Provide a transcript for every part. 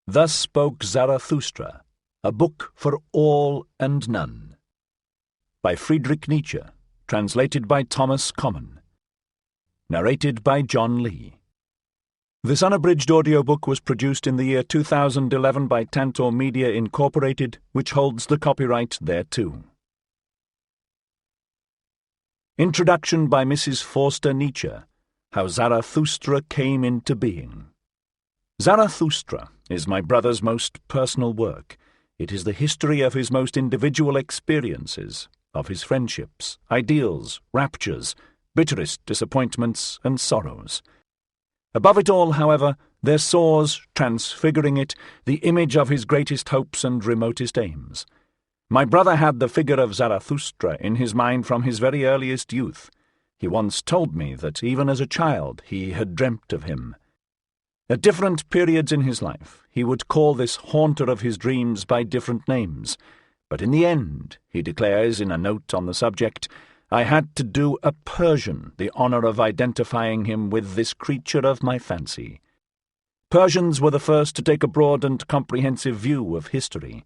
Thus Spoke Zarathustra, a book for all and none. By Friedrich Nietzsche, translated by Thomas Common. Narrated by John Lee. This unabridged audiobook was produced in the year 2011 by Tantor Media Incorporated, which holds the copyright thereto. Introduction by Mrs. Forster Nietzsche, How Zarathustra Came into Being. Zarathustra is my brother's most personal work. It is the history of his most individual experiences, of his friendships, ideals, raptures, bitterest disappointments and sorrows. Above it all, however, there soars, transfiguring it, the image of his greatest hopes and remotest aims. My brother had the figure of Zarathustra in his mind from his very earliest youth. He once told me that even as a child he had dreamt of him. At different periods in his life, he would call this haunter of his dreams by different names, but in the end, he declares in a note on the subject, I had to do a Persian the honor of identifying him with this creature of my fancy. Persians were the first to take a broad and comprehensive view of history.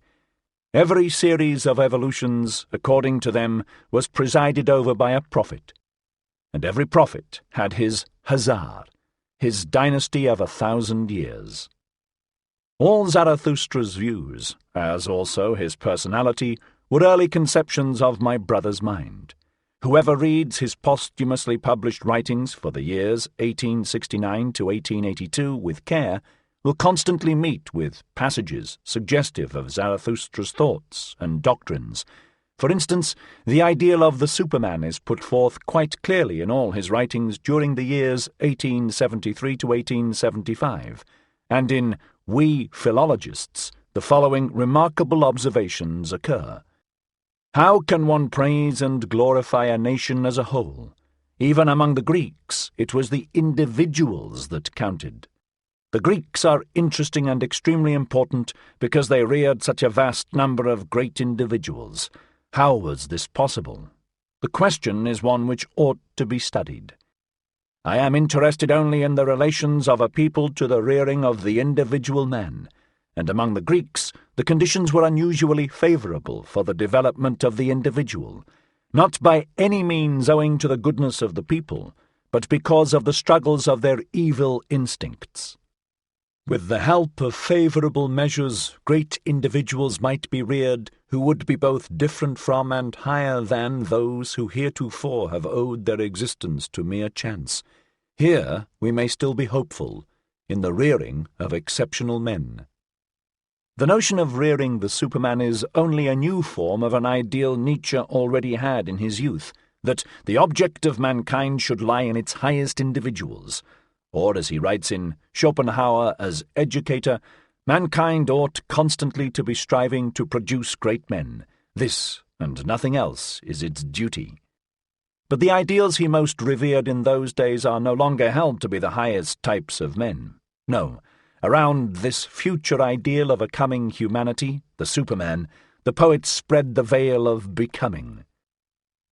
Every series of evolutions, according to them, was presided over by a prophet, and every prophet had his Hazar, his dynasty of 1,000 years. All Zarathustra's views, as also his personality, were early conceptions of my brother's mind. Whoever reads his posthumously published writings for the years 1869 to 1882 with care will constantly meet with passages suggestive of Zarathustra's thoughts and doctrines. For instance, the ideal of the Superman is put forth quite clearly in all his writings during the years 1873 to 1875, and in We Philologists the following remarkable observations occur. How can one praise and glorify a nation as a whole? Even among the Greeks, it was the individuals that counted. The Greeks are interesting and extremely important because they reared such a vast number of great individuals. How was this possible? The question is one which ought to be studied. I am interested only in the relations of a people to the rearing of the individual man, and among the Greeks the conditions were unusually favorable for the development of the individual, not by any means owing to the goodness of the people, but because of the struggles of their evil instincts. With the help of favorable measures, great individuals might be reared who would be both different from and higher than those who heretofore have owed their existence to mere chance. Here we may still be hopeful, in the rearing of exceptional men. The notion of rearing the Superman is only a new form of an ideal Nietzsche already had in his youth, that the object of mankind should lie in its highest individuals. Or, as he writes in Schopenhauer as educator, mankind ought constantly to be striving to produce great men. This, and nothing else, is its duty. But the ideals he most revered in those days are no longer held to be the highest types of men. No, around this future ideal of a coming humanity, the Superman, the poet spread the veil of becoming.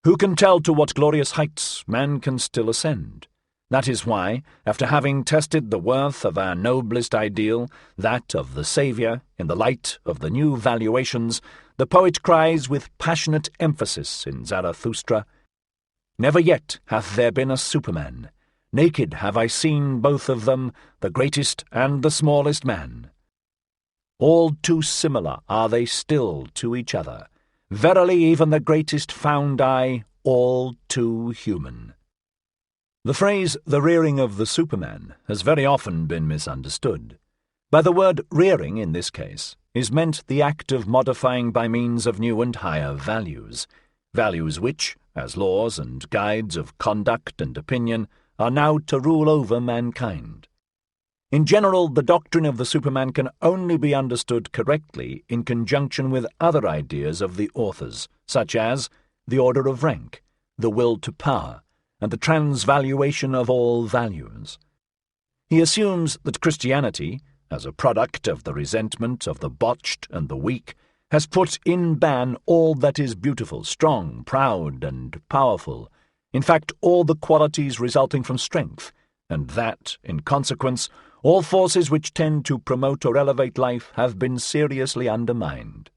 Who can tell to what glorious heights man can still ascend? That is why, after having tested the worth of our noblest ideal, that of the Saviour, in the light of the new valuations, the poet cries with passionate emphasis in Zarathustra, Never yet hath there been a Superman. Naked have I seen both of them, the greatest and the smallest man. All too similar are they still to each other. Verily even the greatest found I all too human. The phrase, the rearing of the Superman, has very often been misunderstood. By the word rearing, in this case, is meant the act of modifying by means of new and higher values, values which, as laws and guides of conduct and opinion, are now to rule over mankind. In general, the doctrine of the Superman can only be understood correctly in conjunction with other ideas of the authors, such as the order of rank, the will to power, and the transvaluation of all values. He assumes that Christianity, as a product of the resentment of the botched and the weak, has put in ban all that is beautiful, strong, proud, and powerful, in fact all the qualities resulting from strength, and that, in consequence, all forces which tend to promote or elevate life have been seriously undermined.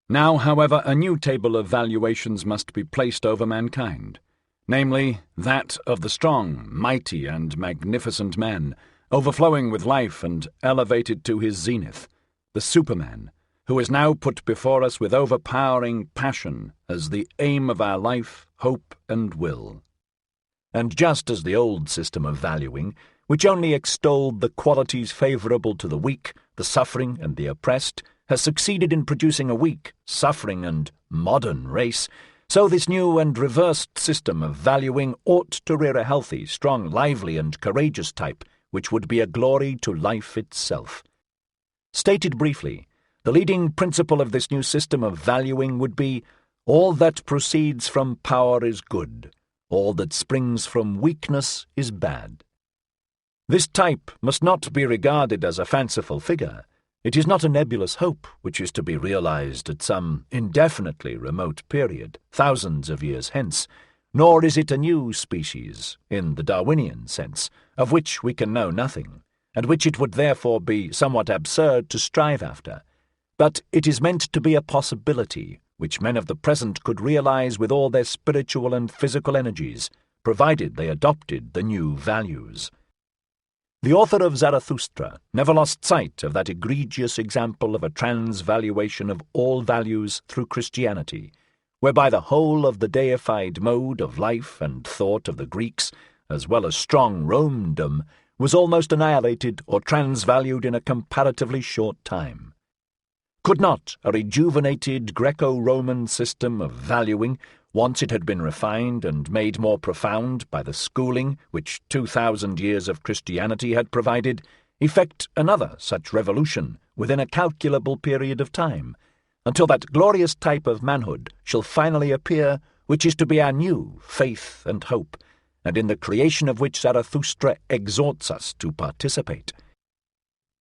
Now, however, a new table of valuations must be placed over mankind, namely, that of the strong, mighty, and magnificent man, overflowing with life and elevated to his zenith, the Superman, who is now put before us with overpowering passion as the aim of our life, hope, and will. And just as the old system of valuing, which only extolled the qualities favourable to the weak, the suffering, and the oppressed, has succeeded in producing a weak, suffering, and modern race, so this new and reversed system of valuing ought to rear a healthy, strong, lively, and courageous type, which would be a glory to life itself. Stated briefly, the leading principle of this new system of valuing would be, all that proceeds from power is good, all that springs from weakness is bad. This type must not be regarded as a fanciful figure. It is not a nebulous hope which is to be realized at some indefinitely remote period, thousands of years hence, nor is it a new species, in the Darwinian sense, of which we can know nothing, and which it would therefore be somewhat absurd to strive after. But it is meant to be a possibility which men of the present could realize with all their spiritual and physical energies, provided they adopted the new values. The author of Zarathustra never lost sight of that egregious example of a transvaluation of all values through Christianity, whereby the whole of the deified mode of life and thought of the Greeks, as well as strong Romedom, was almost annihilated or transvalued in a comparatively short time. Could not a rejuvenated Greco-Roman system of valuing, once it had been refined and made more profound by the schooling which 2,000 years of Christianity had provided, effect another such revolution within a calculable period of time, until that glorious type of manhood shall finally appear which is to be our new faith and hope, and in the creation of which Zarathustra exhorts us to participate?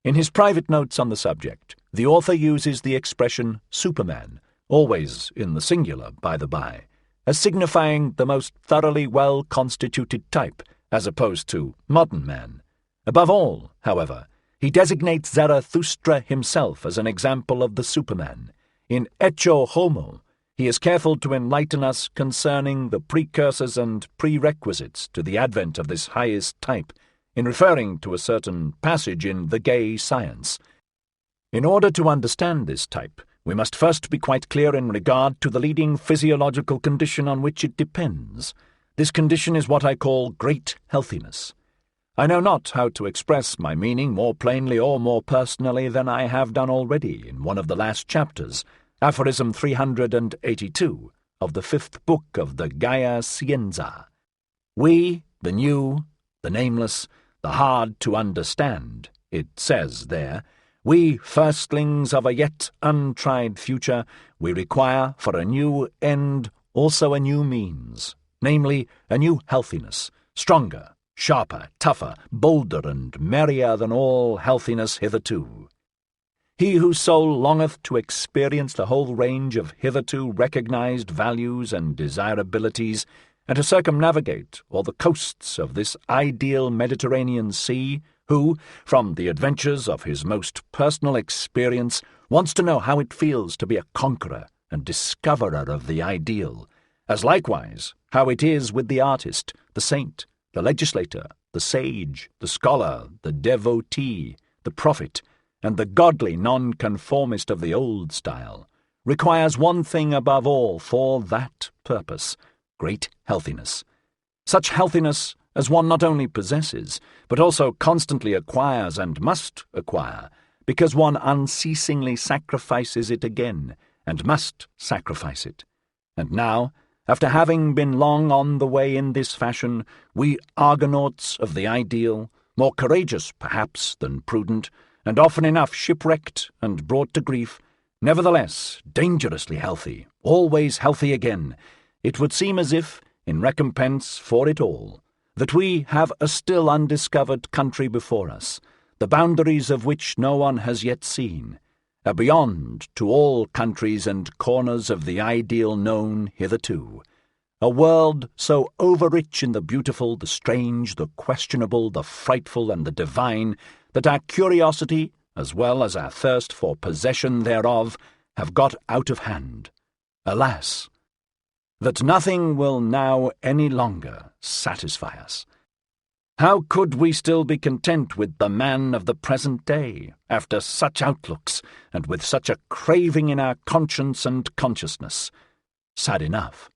In his private notes on the subject, the author uses the expression Superman, always in the singular, by the by, as signifying the most thoroughly well-constituted type, as opposed to modern man. Above all, however, he designates Zarathustra himself as an example of the Superman. In Ecce Homo, he is careful to enlighten us concerning the precursors and prerequisites to the advent of this highest type, in referring to a certain passage in The Gay Science. In order to understand this type, we must first be quite clear in regard to the leading physiological condition on which it depends. This condition is what I call great healthiness. I know not how to express my meaning more plainly or more personally than I have done already in one of the last chapters, aphorism 382 of the 5th book of the Gaia Scienza. We, the new, the nameless, the hard to understand, it says there, we firstlings of a yet untried future, we require for a new end also a new means, namely a new healthiness, stronger, sharper, tougher, bolder, and merrier than all healthiness hitherto. He whose soul longeth to experience the whole range of hitherto recognized values and desirabilities, and to circumnavigate all the coasts of this ideal Mediterranean Sea, who, from the adventures of his most personal experience, wants to know how it feels to be a conqueror and discoverer of the ideal, as likewise how it is with the artist, the saint, the legislator, the sage, the scholar, the devotee, the prophet, and the godly nonconformist of the old style, requires one thing above all for that purpose, great healthiness. Such healthiness as one not only possesses, but also constantly acquires and must acquire, because one unceasingly sacrifices it again, and must sacrifice it. And now, after having been long on the way in this fashion, we Argonauts of the ideal, more courageous perhaps than prudent, and often enough shipwrecked and brought to grief, nevertheless dangerously healthy, always healthy again, it would seem as if, in recompense for it all, that we have a still undiscovered country before us, the boundaries of which no one has yet seen, a beyond to all countries and corners of the ideal known hitherto, a world so overrich in the beautiful, the strange, the questionable, the frightful, and the divine, that our curiosity, as well as our thirst for possession thereof, have got out of hand. Alas, that nothing will now any longer satisfy us. How could we still be content with the man of the present day, after such outlooks, and with such a craving in our conscience and consciousness? Sad enough.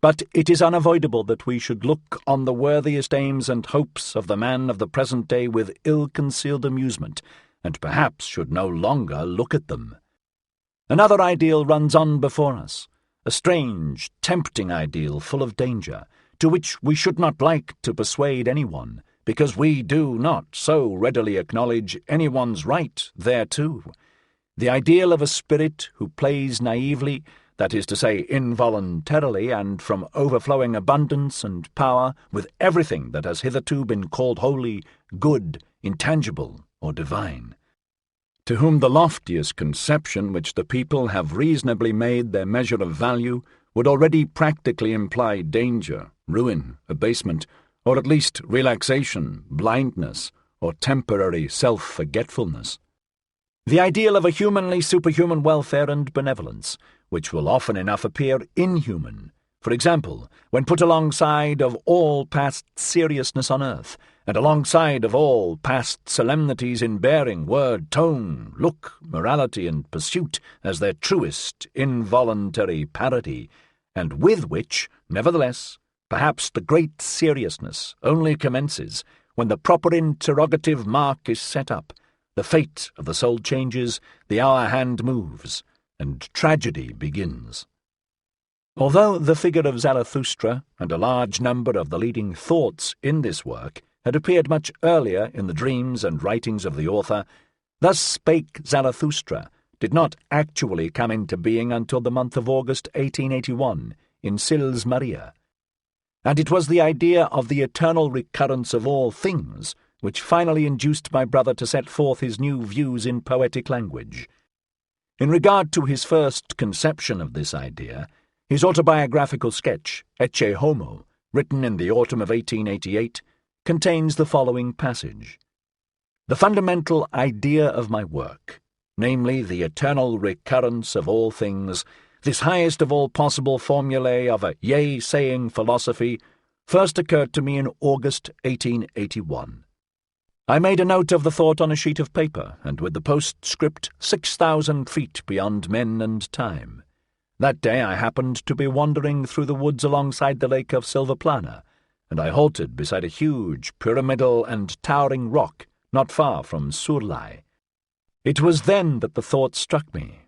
But it is unavoidable that we should look on the worthiest aims and hopes of the man of the present day with ill-concealed amusement, and perhaps should no longer look at them. Another ideal runs on before us, a strange, tempting ideal full of danger, to which we should not like to persuade anyone, because we do not so readily acknowledge anyone's right thereto. The ideal of a spirit who plays naively, that is to say, involuntarily and from overflowing abundance and power, with everything that has hitherto been called holy, good, intangible, or divine, to whom the loftiest conception which the people have reasonably made their measure of value would already practically imply danger, ruin, abasement, or at least relaxation, blindness, or temporary self-forgetfulness. The ideal of a humanly superhuman welfare and benevolence, which will often enough appear inhuman, for example, when put alongside of all past seriousness on earth, and alongside of all past solemnities in bearing, word, tone, look, morality, and pursuit as their truest involuntary parody, and with which, nevertheless, perhaps the great seriousness only commences when the proper interrogative mark is set up, the fate of the soul changes, the hour hand moves, and tragedy begins. Although the figure of Zarathustra and a large number of the leading thoughts in this work had appeared much earlier in the dreams and writings of the author, Thus Spake Zarathustra did not actually come into being until the month of August 1881 in Sils Maria, and it was the idea of the eternal recurrence of all things which finally induced my brother to set forth his new views in poetic language. In regard to his first conception of this idea, his autobiographical sketch, Ecce Homo, written in the autumn of 1888, contains the following passage. The fundamental idea of my work, namely the eternal recurrence of all things, this highest of all possible formulae of a yea-saying philosophy, first occurred to me in August 1881. I made a note of the thought on a sheet of paper, and with the postscript 6,000 feet beyond men and time. That day I happened to be wandering through the woods alongside the lake of Silvaplana, and I halted beside a huge, pyramidal and towering rock not far from Surlai. It was then that the thought struck me.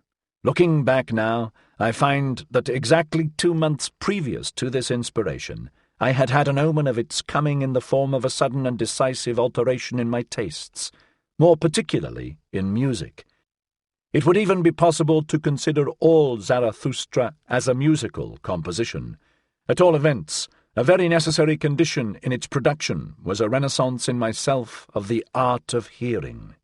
Looking back now, I find that exactly 2 months previous to this inspiration, I had had an omen of its coming in the form of a sudden and decisive alteration in my tastes, more particularly in music. It would even be possible to consider all Zarathustra as a musical composition. At all events, a very necessary condition in its production was a renaissance in myself of the art of hearing.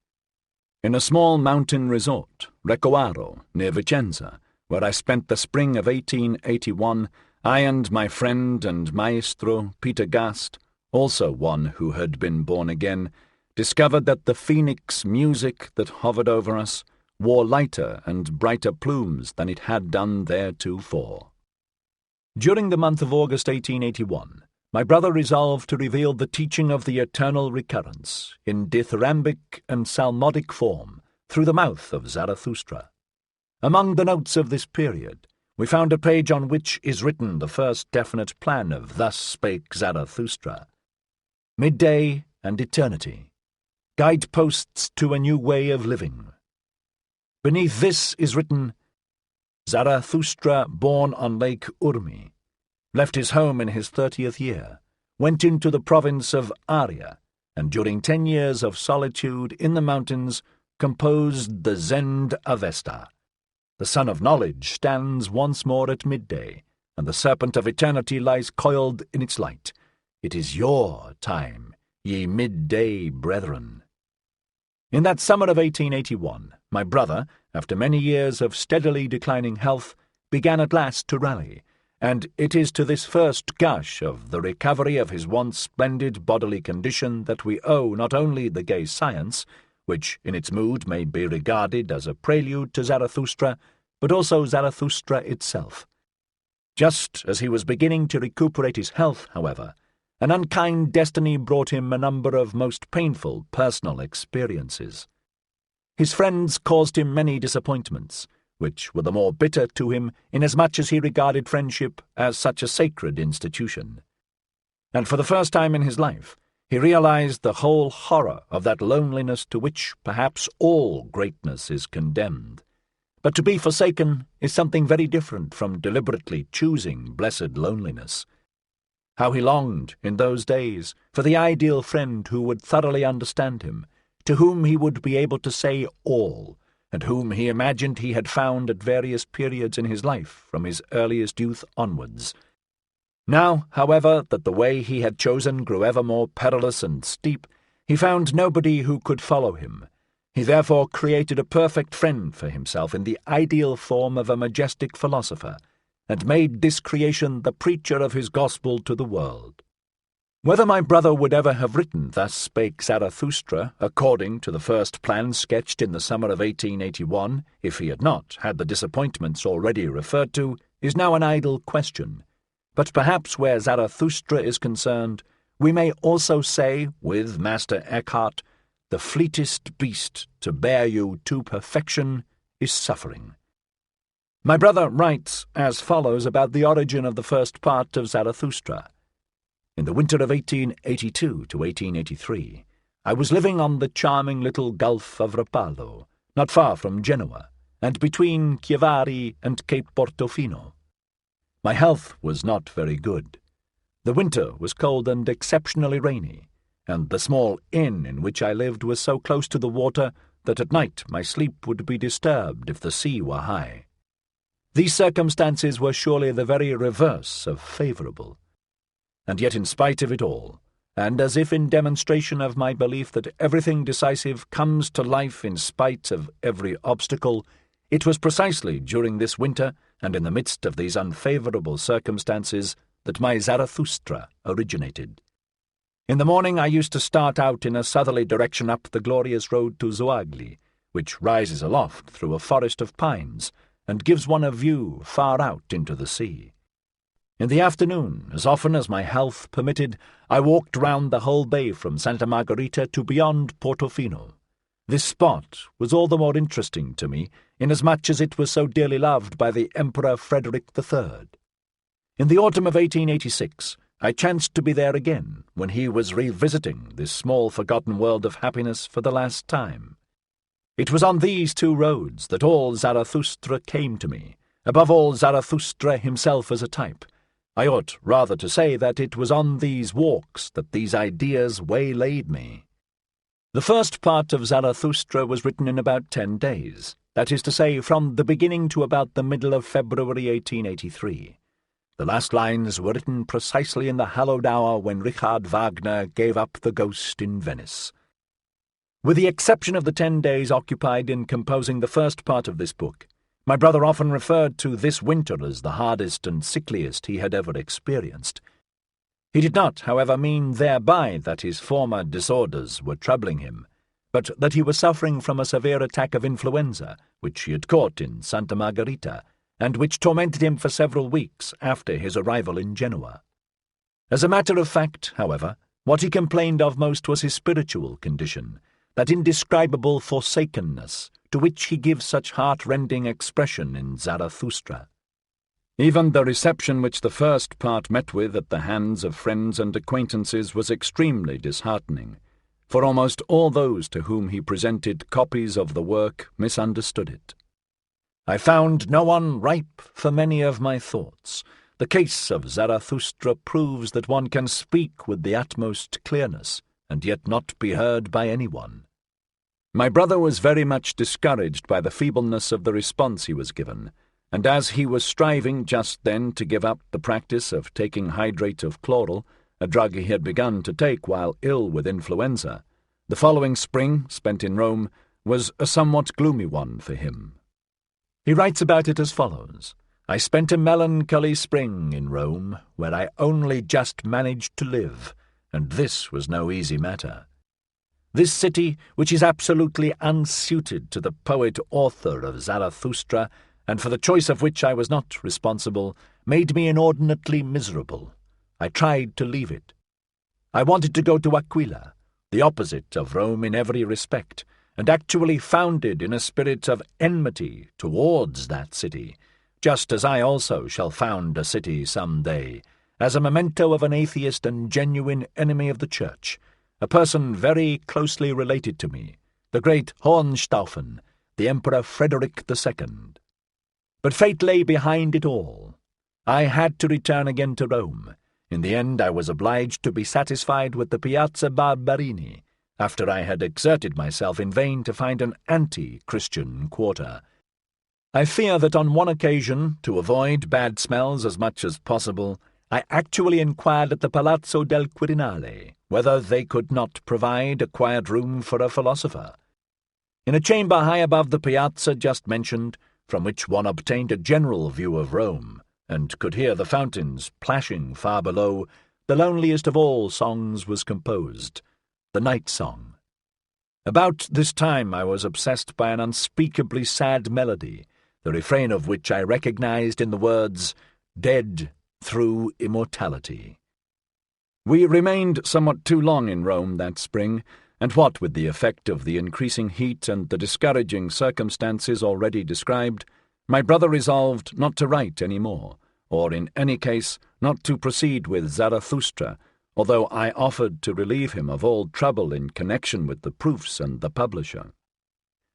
In a small mountain resort, Recoaro, near Vicenza, where I spent the spring of 1881, I and my friend and maestro, Peter Gast, also one who had been born again, discovered that the phoenix music that hovered over us wore lighter and brighter plumes than it had done theretofore. During the month of August 1881, my brother resolved to reveal the teaching of the eternal recurrence in dithyrambic and psalmodic form through the mouth of Zarathustra. Among the notes of this period, we found a page on which is written the first definite plan of Thus Spake Zarathustra. Midday and eternity, guideposts to a new way of living. Beneath this is written, Zarathustra, born on Lake Urmi, left his home in his 30th year, went into the province of Arya, and during 10 years of solitude in the mountains composed the Zend Avesta. The sun of knowledge stands once more at midday, and the serpent of eternity lies coiled in its light. It is your time, ye midday brethren. In that summer of 1881, my brother, after many years of steadily declining health, began at last to rally, and it is to this first gush of the recovery of his once splendid bodily condition that we owe not only the gay science, which in its mood may be regarded as a prelude to Zarathustra, but also Zarathustra itself. Just as he was beginning to recuperate his health, however, an unkind destiny brought him a number of most painful personal experiences. His friends caused him many disappointments, which were the more bitter to him inasmuch as he regarded friendship as such a sacred institution. And for the first time in his life, he realized the whole horror of that loneliness to which perhaps all greatness is condemned. But to be forsaken is something very different from deliberately choosing blessed loneliness. How he longed, in those days, for the ideal friend who would thoroughly understand him, to whom he would be able to say all, and whom he imagined he had found at various periods in his life from his earliest youth onwards. Now, however, that the way he had chosen grew ever more perilous and steep, he found nobody who could follow him. He therefore created a perfect friend for himself in the ideal form of a majestic philosopher, and made this creation the preacher of his gospel to the world. Whether my brother would ever have written Thus Spake Zarathustra, according to the first plan sketched in the summer of 1881, if he had not had the disappointments already referred to, is now an idle question. But perhaps where Zarathustra is concerned, we may also say, with Master Eckhart, the fleetest beast to bear you to perfection is suffering. My brother writes as follows about the origin of the first part of Zarathustra. In the winter of 1882 to 1883, I was living on the charming little Gulf of Rapallo, not far from Genoa, and between Chiavari and Cape Portofino. My health was not very good. The winter was cold and exceptionally rainy, and the small inn in which I lived was so close to the water that at night my sleep would be disturbed if the sea were high. These circumstances were surely the very reverse of favourable. And yet in spite of it all, and as if in demonstration of my belief that everything decisive comes to life in spite of every obstacle, it was precisely during this winter and in the midst of these unfavourable circumstances that my Zarathustra originated. In the morning I used to start out in a southerly direction up the glorious road to Zoagli, which rises aloft through a forest of pines, and gives one a view far out into the sea. In the afternoon, as often as my health permitted, I walked round the whole bay from Santa Margherita to beyond Portofino. This spot was all the more interesting to me, inasmuch as it was so dearly loved by the Emperor Friedrich III. In the autumn of 1886, I chanced to be there again, when he was revisiting this small forgotten world of happiness for the last time. It was on these two roads that all Zarathustra came to me, above all Zarathustra himself as a type. I ought rather to say that it was on these walks that these ideas waylaid me. The first part of Zarathustra was written in about 10 days, that is to say, from the beginning to about the middle of February 1883. The last lines were written precisely in the hallowed hour when Richard Wagner gave up the ghost in Venice. With the exception of the 10 days occupied in composing the first part of this book, my brother often referred to this winter as the hardest and sickliest he had ever experienced. He did not, however, mean thereby that his former disorders were troubling him, but that he was suffering from a severe attack of influenza, which he had caught in Santa Margherita, and which tormented him for several weeks after his arrival in Genoa. As a matter of fact, however, what he complained of most was his spiritual condition, that indescribable forsakenness, to which he gives such heart-rending expression in Zarathustra. Even the reception which the first part met with at the hands of friends and acquaintances was extremely disheartening, for almost all those to whom he presented copies of the work misunderstood it. I found no one ripe for many of my thoughts. The case of Zarathustra proves that one can speak with the utmost clearness, and yet not be heard by anyone. My brother was very much discouraged by the feebleness of the response he was given, and as he was striving just then to give up the practice of taking hydrate of chloral, a drug he had begun to take while ill with influenza, the following spring, spent in Rome, was a somewhat gloomy one for him. He writes about it as follows. I spent a melancholy spring in Rome, where I only just managed to live, and this was no easy matter. This city, which is absolutely unsuited to the poet-author of Zarathustra, and for the choice of which I was not responsible, made me inordinately miserable. I tried to leave it. I wanted to go to Aquila, the opposite of Rome in every respect, and actually founded in a spirit of enmity towards that city, just as I also shall found a city some day, as a memento of an atheist and genuine enemy of the Church, a person very closely related to me, the great Hohenstaufen, the Emperor Friedrich II. But fate lay behind it all. I had to return again to Rome. In the end I was obliged to be satisfied with the Piazza Barberini, after I had exerted myself in vain to find an anti-Christian quarter. I fear that on one occasion, to avoid bad smells as much as possible, I actually inquired at the Palazzo del Quirinale whether they could not provide a quiet room for a philosopher. In a chamber high above the piazza just mentioned, from which one obtained a general view of Rome, and could hear the fountains plashing far below, the loneliest of all songs was composed, the night song. About this time I was obsessed by an unspeakably sad melody, the refrain of which I recognized in the words, "Dead through immortality." We remained somewhat too long in Rome that spring, and what with the effect of the increasing heat and the discouraging circumstances already described, my brother resolved not to write any more, or in any case not to proceed with Zarathustra, although I offered to relieve him of all trouble in connection with the proofs and the publisher.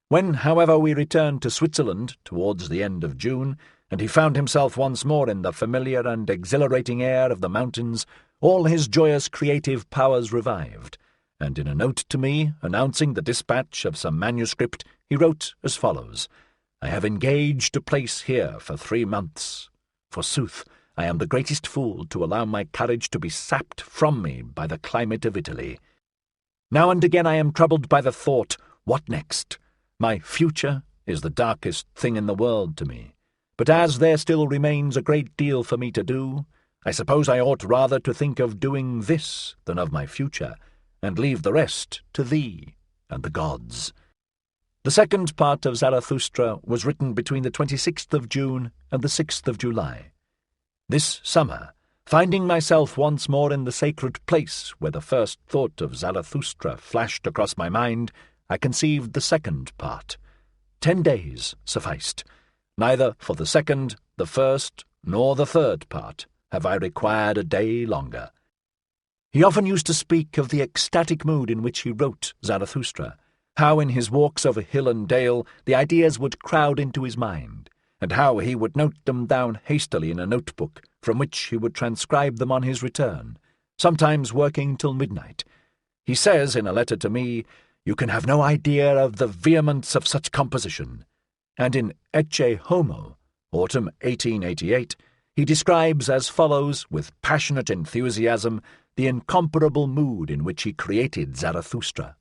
When, however, we returned to Switzerland towards the end of June, and he found himself once more in the familiar and exhilarating air of the mountains, all his joyous creative powers revived, and in a note to me, announcing the dispatch of some manuscript, he wrote as follows: "I have engaged a place here for 3 months. Forsooth, I am the greatest fool to allow my courage to be sapped from me by the climate of Italy. Now and again I am troubled by the thought, what next? My future is the darkest thing in the world to me. But as there still remains a great deal for me to do, I suppose I ought rather to think of doing this than of my future, and leave the rest to thee and the gods." The second part of Zarathustra was written between the 26th of June and the 6th of July. This summer, finding myself once more in the sacred place where the first thought of Zarathustra flashed across my mind, I conceived the second part. 10 days sufficed. Neither for the second, the first, nor the third part have I required a day longer. He often used to speak of the ecstatic mood in which he wrote Zarathustra, how in his walks over hill and dale the ideas would crowd into his mind, and how he would note them down hastily in a notebook, from which he would transcribe them on his return, sometimes working till midnight. He says in a letter to me, "You can have no idea of the vehemence of such composition," and in Ecce Homo, autumn 1888, he describes as follows, with passionate enthusiasm, the incomparable mood in which he created Zarathustra.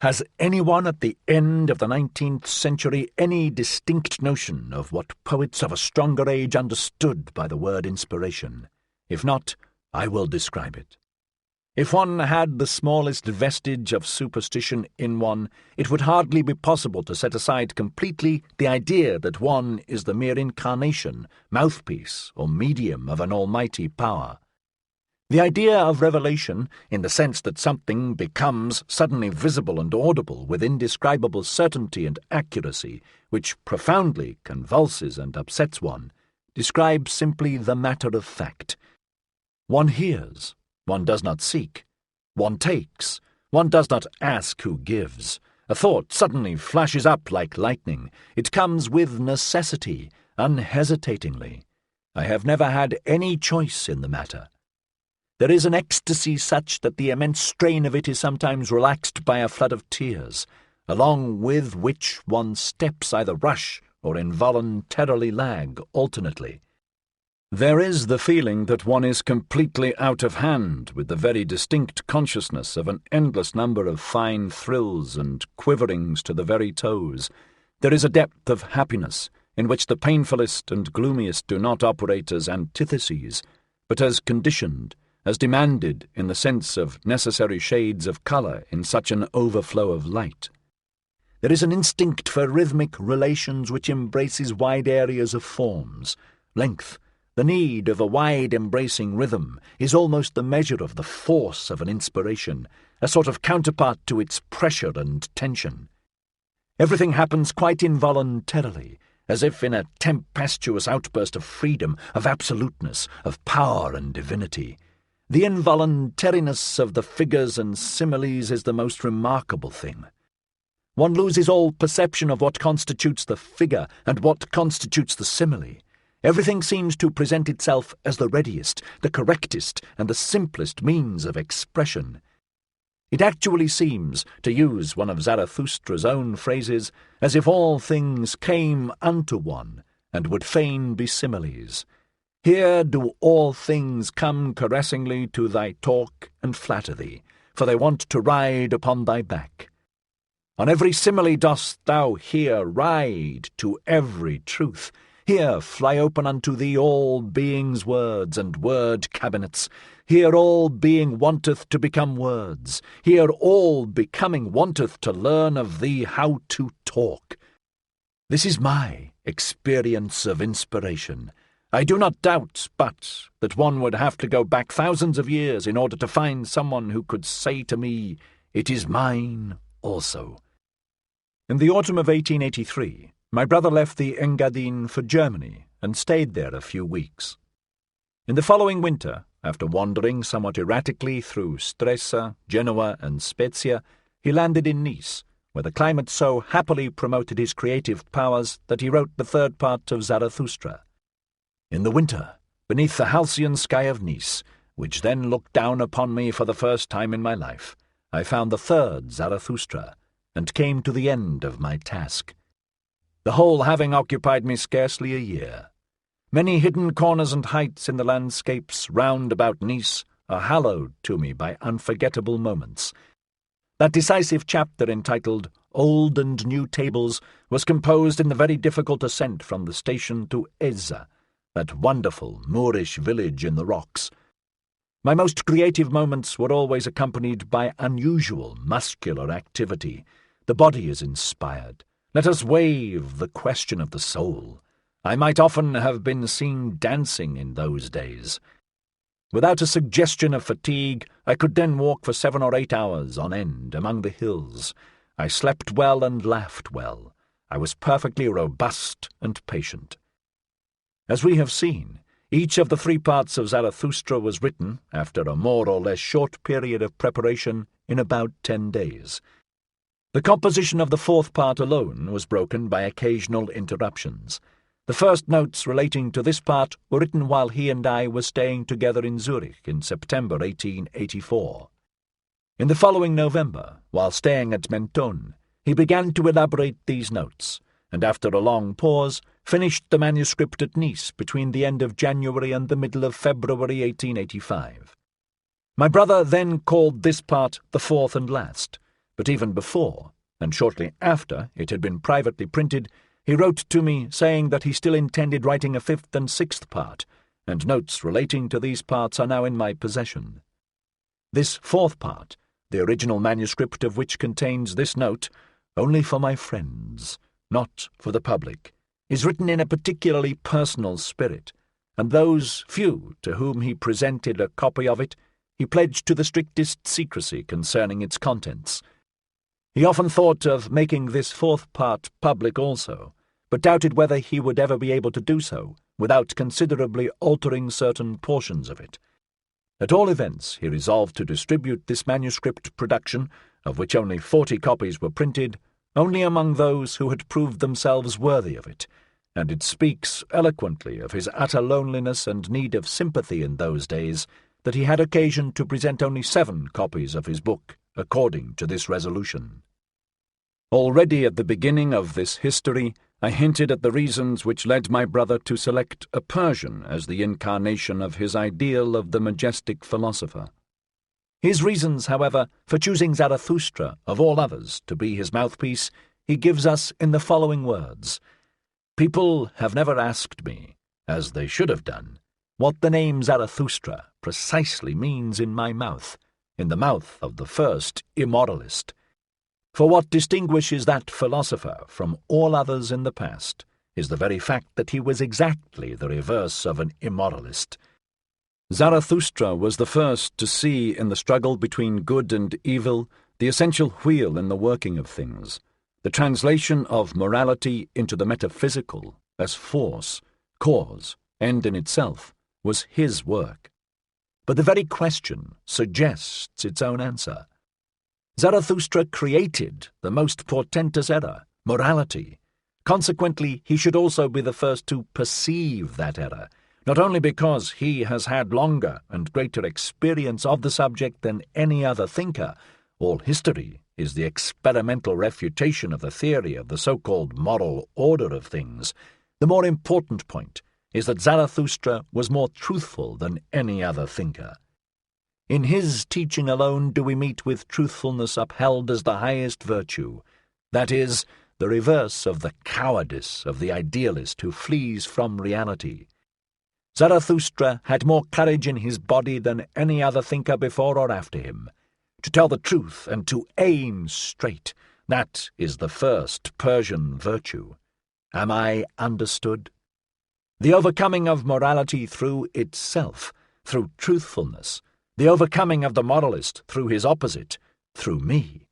Has anyone at the end of the 19th century any distinct notion of what poets of a stronger age understood by the word inspiration? If not, I will describe it. If one had the smallest vestige of superstition in one, it would hardly be possible to set aside completely the idea that one is the mere incarnation, mouthpiece, or medium of an almighty power. The idea of revelation, in the sense that something becomes suddenly visible and audible with indescribable certainty and accuracy, which profoundly convulses and upsets one, describes simply the matter of fact. One hears. One does not seek. One takes. One does not ask who gives. A thought suddenly flashes up like lightning. It comes with necessity, unhesitatingly. I have never had any choice in the matter. There is an ecstasy such that the immense strain of it is sometimes relaxed by a flood of tears, along with which one's steps either rush or involuntarily lag alternately. There is the feeling that one is completely out of hand with the very distinct consciousness of an endless number of fine thrills and quiverings to the very toes. There is a depth of happiness, in which the painfulest and gloomiest do not operate as antitheses, but as conditioned, as demanded in the sense of necessary shades of colour in such an overflow of light. There is an instinct for rhythmic relations which embraces wide areas of forms, length. The need of a wide-embracing rhythm is almost the measure of the force of an inspiration, a sort of counterpart to its pressure and tension. Everything happens quite involuntarily, as if in a tempestuous outburst of freedom, of absoluteness, of power and divinity. The involuntariness of the figures and similes is the most remarkable thing. One loses all perception of what constitutes the figure and what constitutes the simile. Everything seems to present itself as the readiest, the correctest, and the simplest means of expression. It actually seems, to use one of Zarathustra's own phrases, as if all things came unto one, and would fain be similes. Here do all things come caressingly to thy talk and flatter thee, for they want to ride upon thy back. On every simile dost thou here ride to every truth. Here fly open unto thee all being's words and word cabinets. Here all being wanteth to become words. Here all becoming wanteth to learn of thee how to talk. This is my experience of inspiration. I do not doubt, but that one would have to go back thousands of years in order to find someone who could say to me, "It is mine also." In the autumn of 1883, my brother left the Engadine for Germany and stayed there a few weeks. In the following winter, after wandering somewhat erratically through Stresa, Genoa, and Spezia, he landed in Nice, where the climate so happily promoted his creative powers that he wrote the third part of Zarathustra. In the winter, beneath the halcyon sky of Nice, which then looked down upon me for the first time in my life, I found the third Zarathustra, and came to the end of my task. The whole having occupied me scarcely a year. Many hidden corners and heights in the landscapes round about Nice are hallowed to me by unforgettable moments. That decisive chapter entitled Old and New Tables was composed in the very difficult ascent from the station to Eza, that wonderful Moorish village in the rocks. My most creative moments were always accompanied by unusual muscular activity. The body is inspired. Let us waive the question of the soul. I might often have been seen dancing in those days. Without a suggestion of fatigue, I could then walk for 7 or 8 hours on end among the hills. I slept well and laughed well. I was perfectly robust and patient. As we have seen, each of the 3 parts of Zarathustra was written, after a more or less short period of preparation, in about 10 days. The composition of the 4th part alone was broken by occasional interruptions. The first notes relating to this part were written while he and I were staying together in Zurich in September 1884. In the following November, while staying at Mentone, he began to elaborate these notes, and after a long pause, finished the manuscript at Nice between the end of January and the middle of February 1885. My brother then called this part the 4th and last, but even before, and shortly after it had been privately printed, he wrote to me saying that he still intended writing a 5th and 6th part, and notes relating to these parts are now in my possession. This 4th part, the original manuscript of which contains this note, only for my friends, not for the public, is written in a particularly personal spirit, and those few to whom he presented a copy of it, he pledged to the strictest secrecy concerning its contents. He often thought of making this 4th part public also, but doubted whether he would ever be able to do so without considerably altering certain portions of it. At all events, he resolved to distribute this manuscript production, of which only 40 copies were printed, only among those who had proved themselves worthy of it, and it speaks eloquently of his utter loneliness and need of sympathy in those days that he had occasion to present only 7 copies of his book, according to this resolution. Already at the beginning of this history, I hinted at the reasons which led my brother to select a Persian as the incarnation of his ideal of the majestic philosopher. His reasons, however, for choosing Zarathustra, of all others, to be his mouthpiece, he gives us in the following words. People have never asked me, as they should have done, what the name Zarathustra precisely means in my mouth, in the mouth of the first immoralist. For what distinguishes that philosopher from all others in the past is the very fact that he was exactly the reverse of an immoralist. Zarathustra was the first to see in the struggle between good and evil the essential wheel in the working of things, the translation of morality into the metaphysical as force, cause, end in itself, was his work. But the very question suggests its own answer. Zarathustra created the most portentous error, morality. Consequently, he should also be the first to perceive that error, not only because he has had longer and greater experience of the subject than any other thinker. All history is the experimental refutation of the theory of the so-called moral order of things. The more important point is that Zarathustra was more truthful than any other thinker. In his teaching alone do we meet with truthfulness upheld as the highest virtue, that is, the reverse of the cowardice of the idealist who flees from reality. Zarathustra had more courage in his body than any other thinker before or after him. To tell the truth and to aim straight, that is the first Persian virtue. Am I understood? The overcoming of morality through itself, through truthfulness, the overcoming of the moralist through his opposite, through me,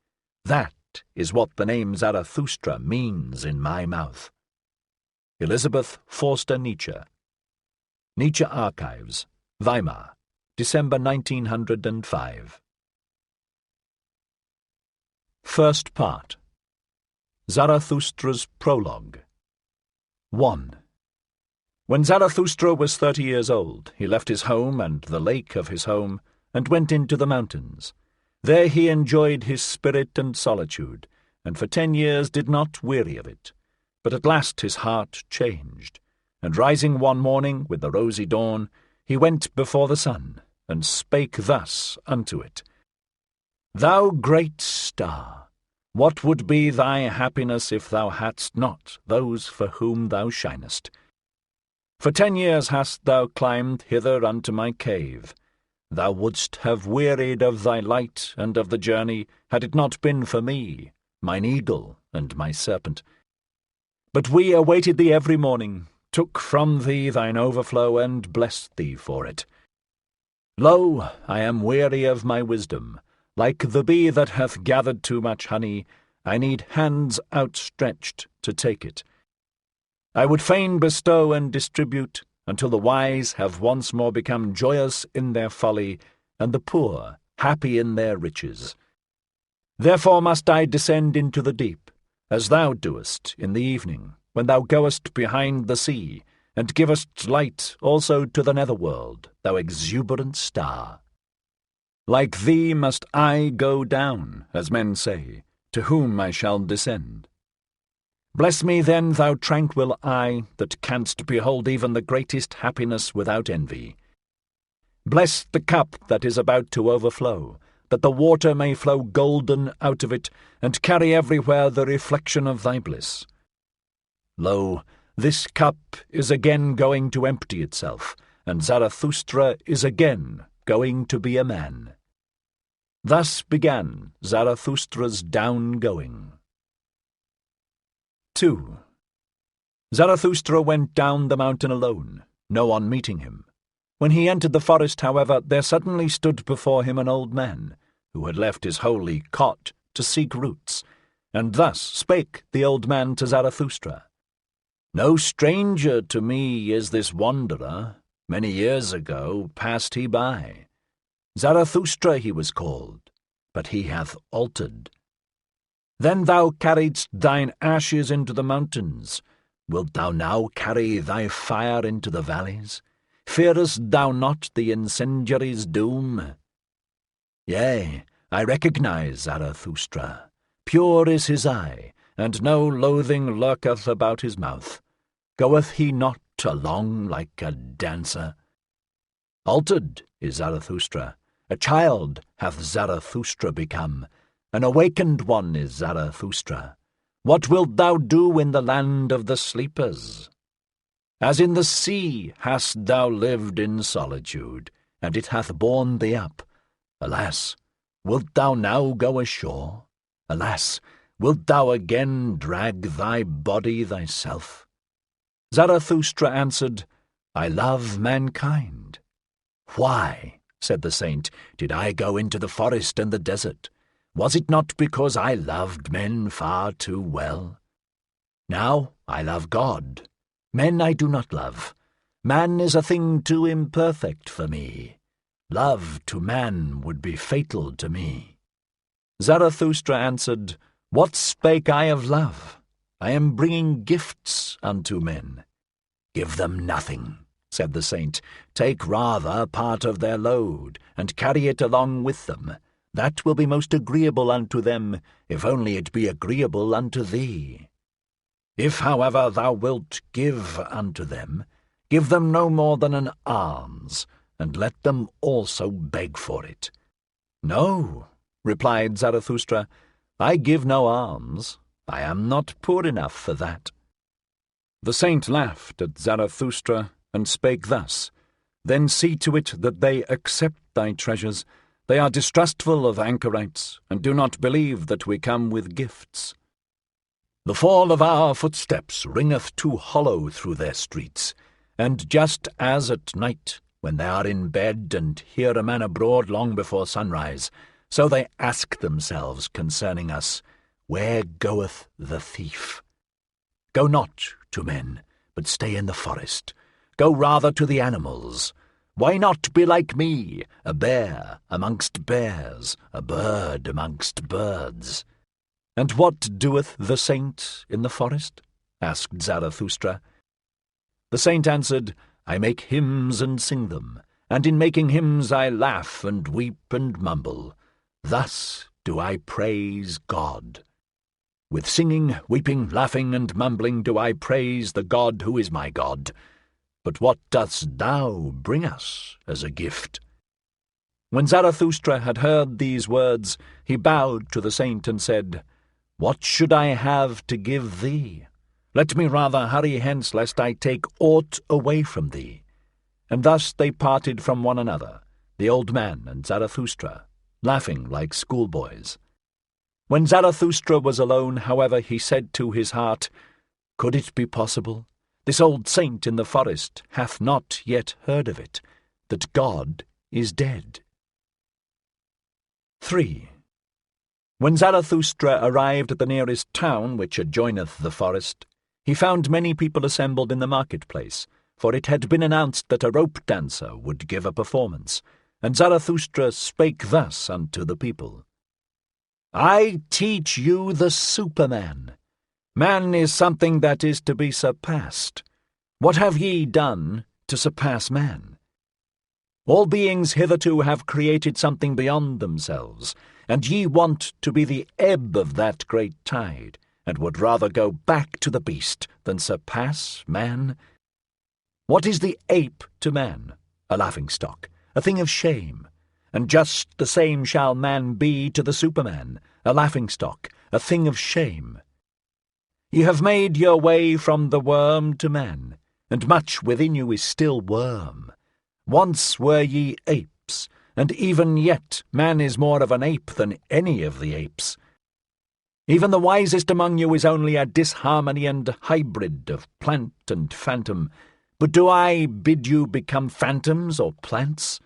that is what the name Zarathustra means in my mouth. Elizabeth Forster Nietzsche. Nietzsche Archives, Weimar, December 1905. First part. Zarathustra's Prologue. 1. When Zarathustra was 30 years old, he left his home and the lake of his home, and went into the mountains. There he enjoyed his spirit and solitude, and for 10 years did not weary of it. But at last his heart changed, and rising one morning with the rosy dawn, he went before the sun, and spake thus unto it: Thou great star, what would be thy happiness if thou hadst not those for whom thou shinest? For 10 years hast thou climbed hither unto my cave. Thou wouldst have wearied of thy light and of the journey, had it not been for me, mine eagle and my serpent. But we awaited thee every morning, took from thee thine overflow, and blessed thee for it. Lo, I am weary of my wisdom. Like the bee that hath gathered too much honey, I need hands outstretched to take it. I would fain bestow and distribute, until the wise have once more become joyous in their folly, and the poor happy in their riches. Therefore must I descend into the deep, as thou doest in the evening, when thou goest behind the sea, and givest light also to the netherworld, thou exuberant star. Like thee must I go down, as men say, to whom I shall descend. Bless me then, thou tranquil eye, that canst behold even the greatest happiness without envy. Bless the cup that is about to overflow, that the water may flow golden out of it, and carry everywhere the reflection of thy bliss. Lo, this cup is again going to empty itself, and Zarathustra is again going to be a man. Thus began Zarathustra's down-going. 2. Zarathustra went down the mountain alone, no one meeting him. When he entered the forest, however, there suddenly stood before him an old man, who had left his holy cot to seek roots, and thus spake the old man to Zarathustra: No stranger to me is this wanderer. Many years ago passed he by. Zarathustra he was called, but he hath altered. Then thou carriedst thine ashes into the mountains. Wilt thou now carry thy fire into the valleys? Fearest thou not the incendiary's doom? Yea, I recognize Zarathustra. Pure is his eye, and no loathing lurketh about his mouth. Goeth he not along like a dancer? Altered is Zarathustra. A child hath Zarathustra become. An awakened one is Zarathustra. What wilt thou do in the land of the sleepers? As in the sea hast thou lived in solitude, and it hath borne thee up. Alas, wilt thou now go ashore? Alas, wilt thou again drag thy body thyself? Zarathustra answered, I love mankind. Why, said the saint, did I go into the forest and the desert? Was it not because I loved men far too well? Now I love God. Men I do not love. Man is a thing too imperfect for me. Love to man would be fatal to me. Zarathustra answered, What spake I of love? I am bringing gifts unto men. Give them nothing, said the saint. Take rather part of their load, and carry it along with them. That will be most agreeable unto them, if only it be agreeable unto thee. If, however, thou wilt give unto them, give them no more than an alms, and let them also beg for it. No, replied Zarathustra, I give no alms. I am not poor enough for that. The saint laughed at Zarathustra, and spake thus, Then see to it that they accept thy treasures. They are distrustful of anchorites, and do not believe that we come with gifts. The fall of our footsteps ringeth too hollow through their streets, and just as at night, when they are in bed and hear a man abroad long before sunrise, so they ask themselves concerning us, Where goeth the thief? Go not to men, but stay in the forest. Go rather to the animals. Why not be like me, a bear amongst bears, a bird amongst birds? And what doeth the saint in the forest? Asked Zarathustra. The saint answered, I make hymns and sing them, and in making hymns I laugh and weep and mumble. Thus do I praise God. With singing, weeping, laughing, and mumbling do I praise the God who is my God. But what dost thou bring us as a gift? When Zarathustra had heard these words, he bowed to the saint and said, What should I have to give thee? Let me rather hurry hence, lest I take aught away from thee. And thus they parted from one another, the old man and Zarathustra, laughing like schoolboys. When Zarathustra was alone, however, he said to his heart, Could it be possible? This old saint in the forest hath not yet heard of it, that God is dead. 3. When Zarathustra arrived at the nearest town which adjoineth the forest, he found many people assembled in the marketplace, for it had been announced that a rope-dancer would give a performance, and Zarathustra spake thus unto the people, I teach you the Superman. Man is something that is to be surpassed. What have ye done to surpass man? All beings hitherto have created something beyond themselves, and ye want to be the ebb of that great tide, and would rather go back to the beast than surpass man? What is the ape to man? A laughing-stock, a thing of shame. And just the same shall man be to the Superman, a laughing-stock, a thing of shame. Ye have made your way from the worm to man, and much within you is still worm. Once were ye apes, and even yet man is more of an ape than any of the apes. Even the wisest among you is only a disharmony and hybrid of plant and phantom. But do I bid you become phantoms or plants?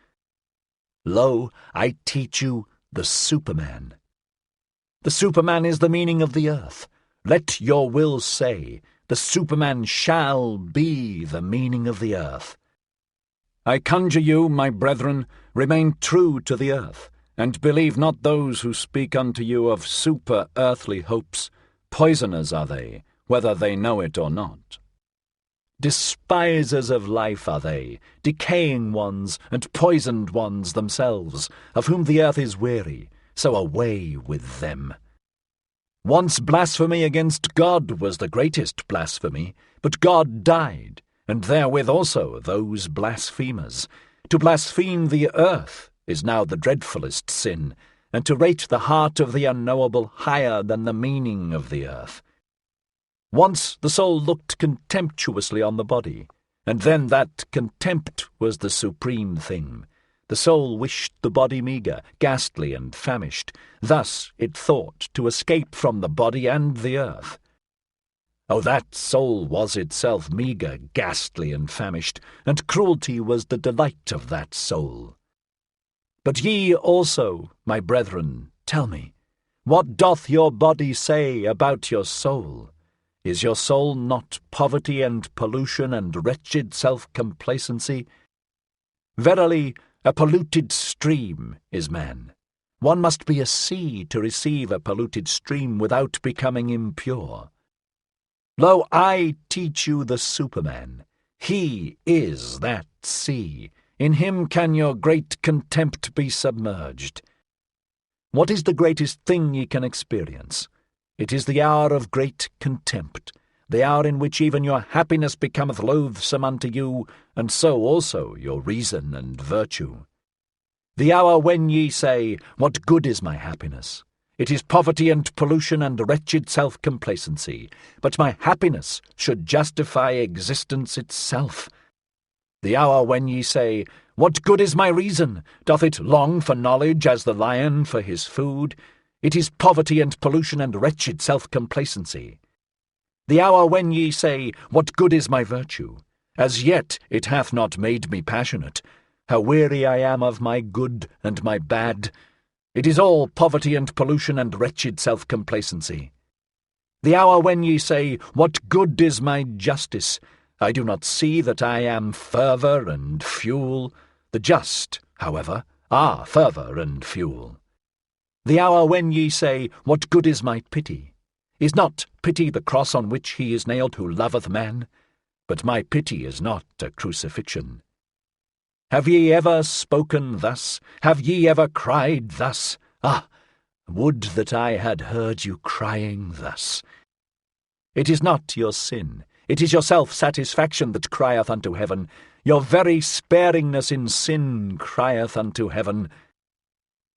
Lo, I teach you the Superman. The Superman is the meaning of the earth. Let your will say, the Superman shall be the meaning of the earth. I conjure you, my brethren, remain true to the earth, and believe not those who speak unto you of super-earthly hopes. Poisoners are they, whether they know it or not. Despisers of life are they, decaying ones and poisoned ones themselves, of whom the earth is weary, so away with them. Once blasphemy against God was the greatest blasphemy, but God died, and therewith also those blasphemers. To blaspheme the earth is now the dreadfulest sin, and to rate the heart of the unknowable higher than the meaning of the earth. Once the soul looked contemptuously on the body, and then that contempt was the supreme thing. The soul wished the body meagre, ghastly, and famished. Thus it thought to escape from the body and the earth. Oh, that soul was itself meagre, ghastly, and famished, and cruelty was the delight of that soul. But ye also, my brethren, tell me, what doth your body say about your soul? Is your soul not poverty and pollution and wretched self-complacency? Verily, a polluted stream is man. One must be a sea to receive a polluted stream without becoming impure. Lo, I teach you the Superman. He is that sea. In him can your great contempt be submerged. What is the greatest thing ye can experience? It is the hour of great contempt, the hour in which even your happiness becometh loathsome unto you, and so also your reason and virtue. The hour when ye say, What good is my happiness? It is poverty and pollution and wretched self-complacency, but my happiness should justify existence itself. The hour when ye say, What good is my reason? Doth it long for knowledge as the lion for his food? It is poverty and pollution and wretched self-complacency. The hour when ye say, What good is my virtue? As yet it hath not made me passionate. How weary I am of my good and my bad! It is all poverty and pollution and wretched self-complacency. The hour when ye say, What good is my justice? I do not see that I am fervour and fuel. The just, however, are fervour and fuel. The hour when ye say, What good is my pity? Is not pity the cross on which he is nailed who loveth man? But my pity is not a crucifixion. Have ye ever spoken thus? Have ye ever cried thus? Ah, would that I had heard you crying thus! It is not your sin, it is your self-satisfaction that crieth unto heaven. Your very sparingness in sin crieth unto heaven.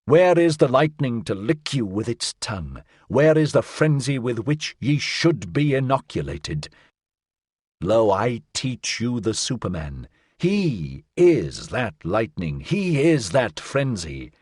Where is the lightning to lick you with its tongue? Where is the frenzy with which ye should be inoculated? Lo, I teach you the Superman. He is that lightning, he is that frenzy.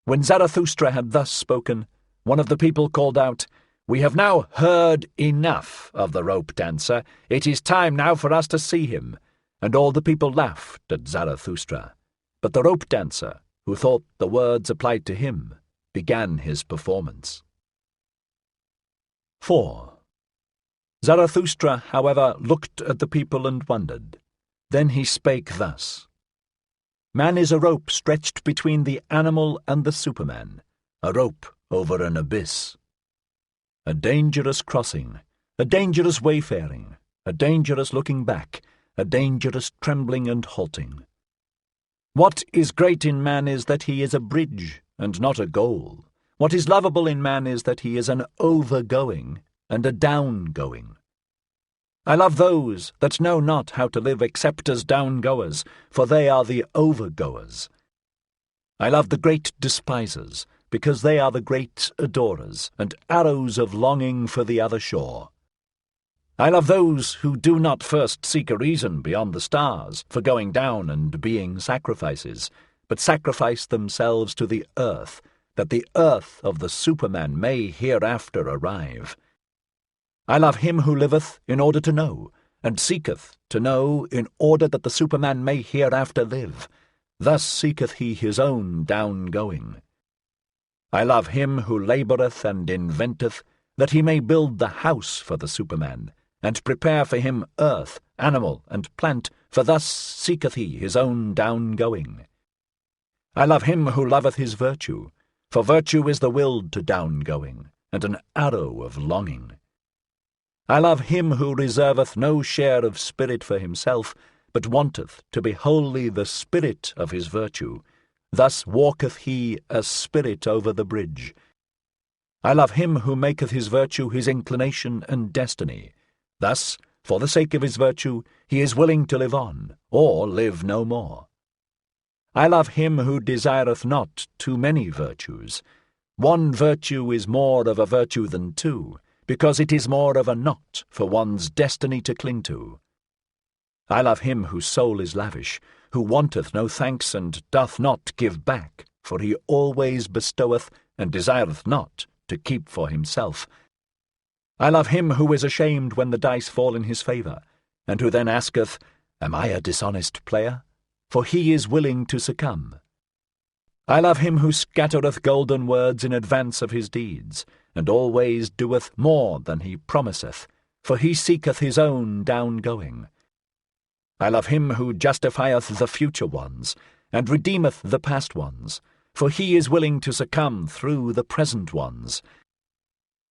When Zarathustra had thus spoken, one of the people called out, We have now heard enough of the rope dancer. It is time now for us to see him. And all the people laughed at Zarathustra. But the rope dancer, who thought the words applied to him, began his performance. 4. Zarathustra, however, looked at the people and wondered. Then he spake thus. Man is a rope stretched between the animal and the Superman, a rope over an abyss. A dangerous crossing, a dangerous wayfaring, a dangerous looking back, a dangerous trembling and halting. What is great in man is that he is a bridge and not a goal. What is lovable in man is that he is an overgoing and a downgoing. I love those that know not how to live except as downgoers, for they are the overgoers. I love the great despisers, because they are the great adorers, and arrows of longing for the other shore. I love those who do not first seek a reason beyond the stars for going down and being sacrifices, but sacrifice themselves to the earth, that the earth of the Superman may hereafter arrive. I love him who liveth in order to know, and seeketh to know in order that the Superman may hereafter live. Thus seeketh he his own downgoing. I love him who laboureth and inventeth, that he may build the house for the Superman, and prepare for him earth, animal, and plant, for thus seeketh he his own downgoing. I love him who loveth his virtue, for virtue is the will to downgoing, and an arrow of longing. I love him who reserveth no share of spirit for himself, but wanteth to be wholly the spirit of his virtue. Thus walketh he as spirit over the bridge. I love him who maketh his virtue his inclination and destiny. Thus, for the sake of his virtue, he is willing to live on, or live no more. I love him who desireth not too many virtues. One virtue is more of a virtue than two, because it is more of a knot for one's destiny to cling to. I love him whose soul is lavish, who wanteth no thanks and doth not give back, for he always bestoweth and desireth not to keep for himself. I love him who is ashamed when the dice fall in his favour, and who then asketh, Am I a dishonest player? For he is willing to succumb. I love him who scattereth golden words in advance of his deeds, and always doeth more than he promiseth, for he seeketh his own down-going. I love him who justifieth the future ones, and redeemeth the past ones, for he is willing to succumb through the present ones.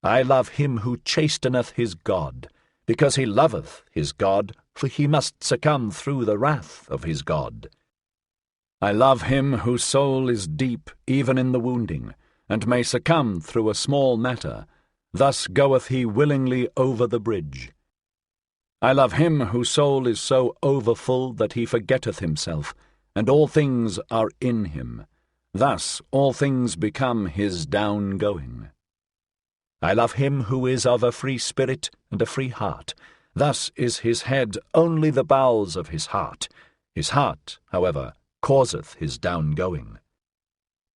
I love him who chasteneth his God, because he loveth his God, for he must succumb through the wrath of his God. I love him whose soul is deep even in the wounding, and may succumb through a small matter. Thus goeth he willingly over the bridge. I love him whose soul is so overfull that he forgetteth himself, and all things are in him. Thus all things become his down-going. I love him who is of a free spirit and a free heart. Thus is his head only the bowels of his heart. His heart, however, causeth his down-going.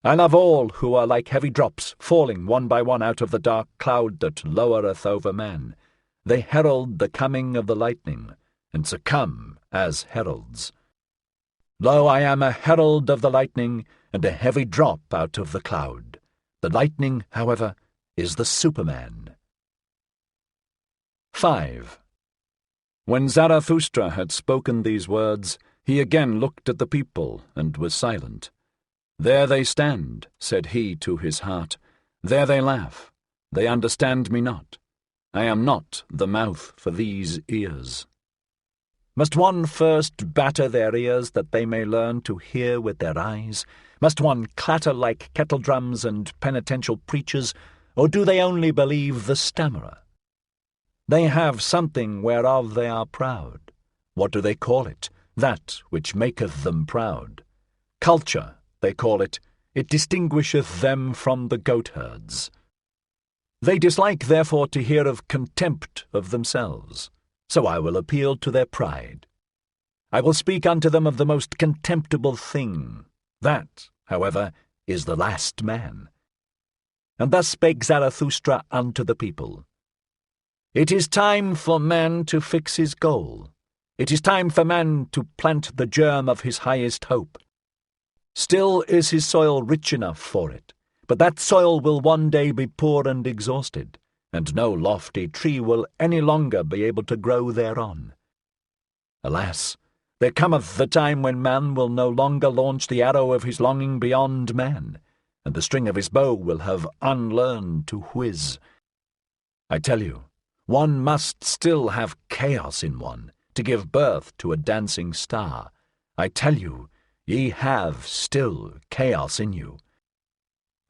I love all who are like heavy drops falling one by one out of the dark cloud that lowereth over man. They herald the coming of the lightning, and succumb as heralds. Lo, I am a herald of the lightning, and a heavy drop out of the cloud. The lightning, however, is the Superman. 5. When Zarathustra had spoken these words, he again looked at the people and was silent. There they stand, said he to his heart. There they laugh. They understand me not. I am not the mouth for these ears. Must one first batter their ears that they may learn to hear with their eyes? Must one clatter like kettledrums and penitential preachers, or do they only believe the stammerer? They have something whereof they are proud. What do they call it? That which maketh them proud. Culture, they call it. It distinguisheth them from the goatherds. They dislike, therefore, to hear of contempt of themselves. So I will appeal to their pride. I will speak unto them of the most contemptible thing. That, however, is the last man. And thus spake Zarathustra unto the people. It is time for man to fix his goal. It is time for man to plant the germ of his highest hope. Still is his soil rich enough for it, but that soil will one day be poor and exhausted, and no lofty tree will any longer be able to grow thereon. Alas, there cometh the time when man will no longer launch the arrow of his longing beyond man, and the string of his bow will have unlearned to whiz. I tell you, one must still have chaos in one to give birth to a dancing star. I tell you, ye have still chaos in you.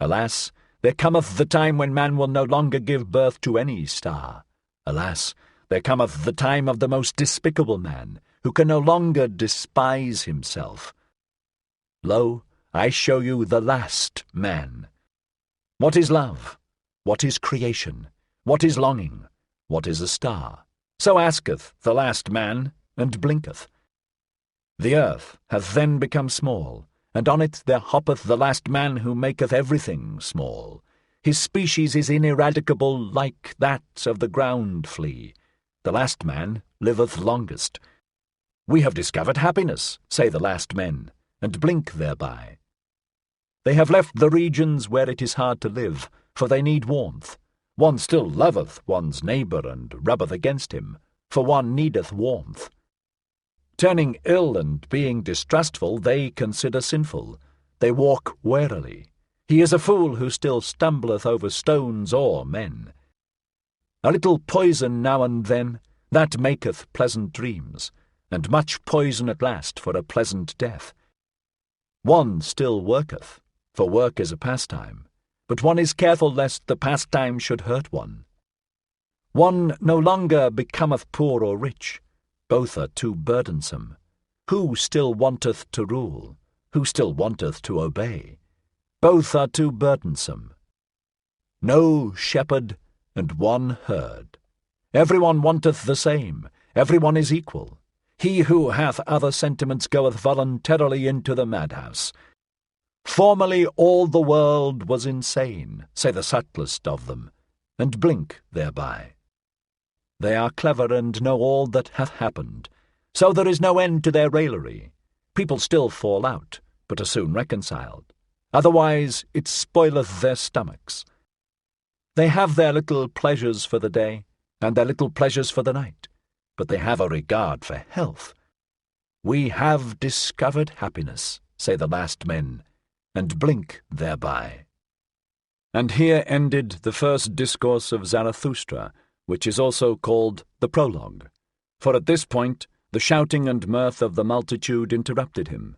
Alas, there cometh the time when man will no longer give birth to any star. Alas, there cometh the time of the most despicable man, who can no longer despise himself. Lo, I show you the last man. What is love? What is creation? What is longing? What is a star? So asketh the last man, and blinketh. The earth hath then become small, and on it there hoppeth the last man who maketh everything small. His species is ineradicable like that of the ground flea. The last man liveth longest. We have discovered happiness, say the last men, and blink thereby. They have left the regions where it is hard to live, for they need warmth. One still loveth one's neighbour and rubbeth against him, for one needeth warmth. Turning ill and being distrustful, they consider sinful. They walk warily. He is a fool who still stumbleth over stones or men. A little poison now and then, that maketh pleasant dreams, and much poison at last for a pleasant death. One still worketh, for work is a pastime, but one is careful lest the pastime should hurt one. One no longer becometh poor or rich. Both are too burdensome. Who still wanteth to rule? Who still wanteth to obey? Both are too burdensome. No shepherd, and one heard. Everyone wanteth the same, everyone is equal. He who hath other sentiments goeth voluntarily into the madhouse. Formerly all the world was insane, say the subtlest of them, and blink thereby. They are clever and know all that hath happened, so there is no end to their raillery. People still fall out, but are soon reconciled. Otherwise it spoileth their stomachs. They have their little pleasures for the day, and their little pleasures for the night, but they have a regard for health. We have discovered happiness, say the last men, and blink thereby. And here ended the first discourse of Zarathustra, which is also called the prologue. For at this point the shouting and mirth of the multitude interrupted him.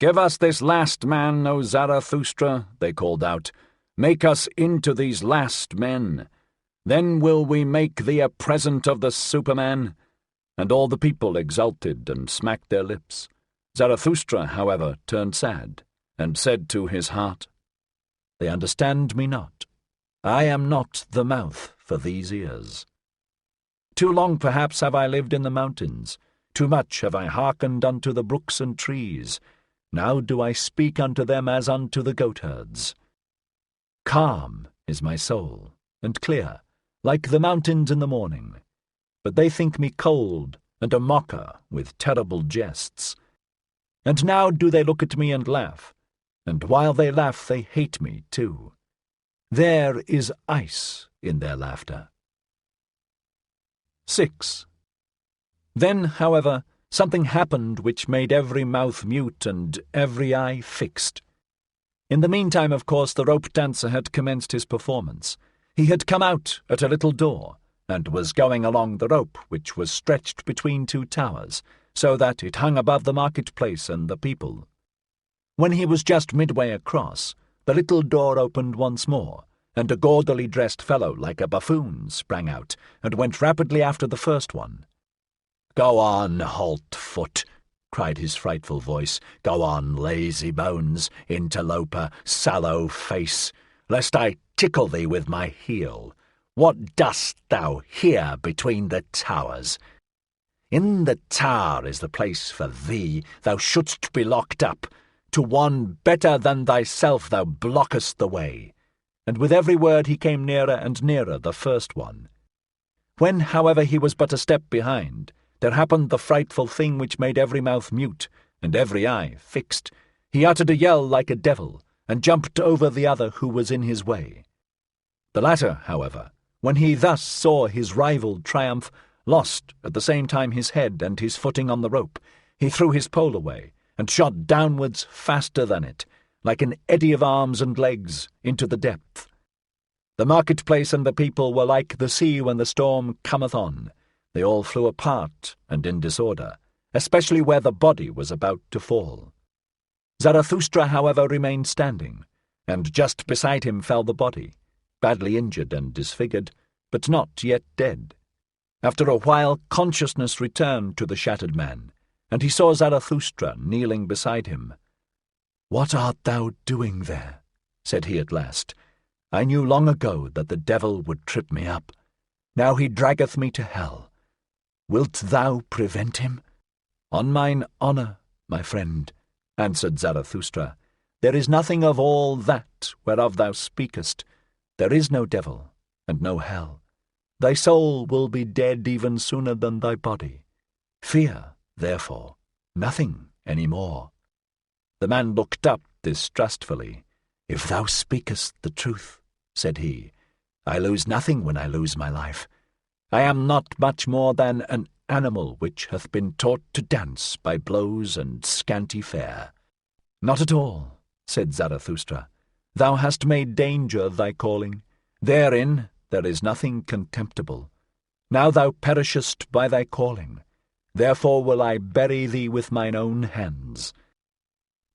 "Give us this last man, O Zarathustra," they called out. "Make us into these last men. Then will we make thee a present of the Superman." And all the people exulted and smacked their lips. Zarathustra, however, turned sad, and said to his heart, "They understand me not. I am not the mouth for these ears. Too long perhaps have I lived in the mountains, too much have I hearkened unto the brooks and trees. Now do I speak unto them as unto the goatherds. Calm is my soul, and clear, like the mountains in the morning. But they think me cold, and a mocker with terrible jests. And now do they look at me and laugh, and while they laugh they hate me too. There is ice in their laughter." 6. Then, however, something happened which made every mouth mute and every eye fixed. In the meantime, of course, the rope dancer had commenced his performance. He had come out at a little door, and was going along the rope which was stretched between two towers, so that it hung above the marketplace and the people. When he was just midway across, the little door opened once more, and a gaudily dressed fellow like a buffoon sprang out, and went rapidly after the first one. "Go on, halt-foot," cried his frightful voice. "Go on, lazy bones, interloper, sallow face, lest I tickle thee with my heel. What dost thou here between the towers? In the tower is the place for thee. Thou shouldst be locked up. To one better than thyself thou blockest the way." And with every word he came nearer and nearer the first one. When, however, he was but a step behind, there happened the frightful thing which made every mouth mute, and every eye fixed. He uttered a yell like a devil, and jumped over the other who was in his way. The latter, however, when he thus saw his rival triumph, lost at the same time his head and his footing on the rope. He threw his pole away, and shot downwards faster than it, like an eddy of arms and legs, into the depth. The marketplace and the people were like the sea when the storm cometh on. They all flew apart and in disorder, especially where the body was about to fall. Zarathustra, however, remained standing, and just beside him fell the body, badly injured and disfigured, but not yet dead. After a while consciousness returned to the shattered man, and he saw Zarathustra kneeling beside him. "What art thou doing there?" said he at last. "I knew long ago that the devil would trip me up. Now he draggeth me to hell. Wilt thou prevent him?" "On mine honour, my friend," answered Zarathustra, "there is nothing of all that whereof thou speakest. There is no devil, and no hell. Thy soul will be dead even sooner than thy body. Fear, therefore, nothing any more." The man looked up distrustfully. "If thou speakest the truth," said he, "I lose nothing when I lose my life. I am not much more than an animal which hath been taught to dance by blows and scanty fare." "Not at all," said Zarathustra. "Thou hast made danger thy calling. Therein there is nothing contemptible. Now thou perishest by thy calling. Therefore will I bury thee with mine own hands."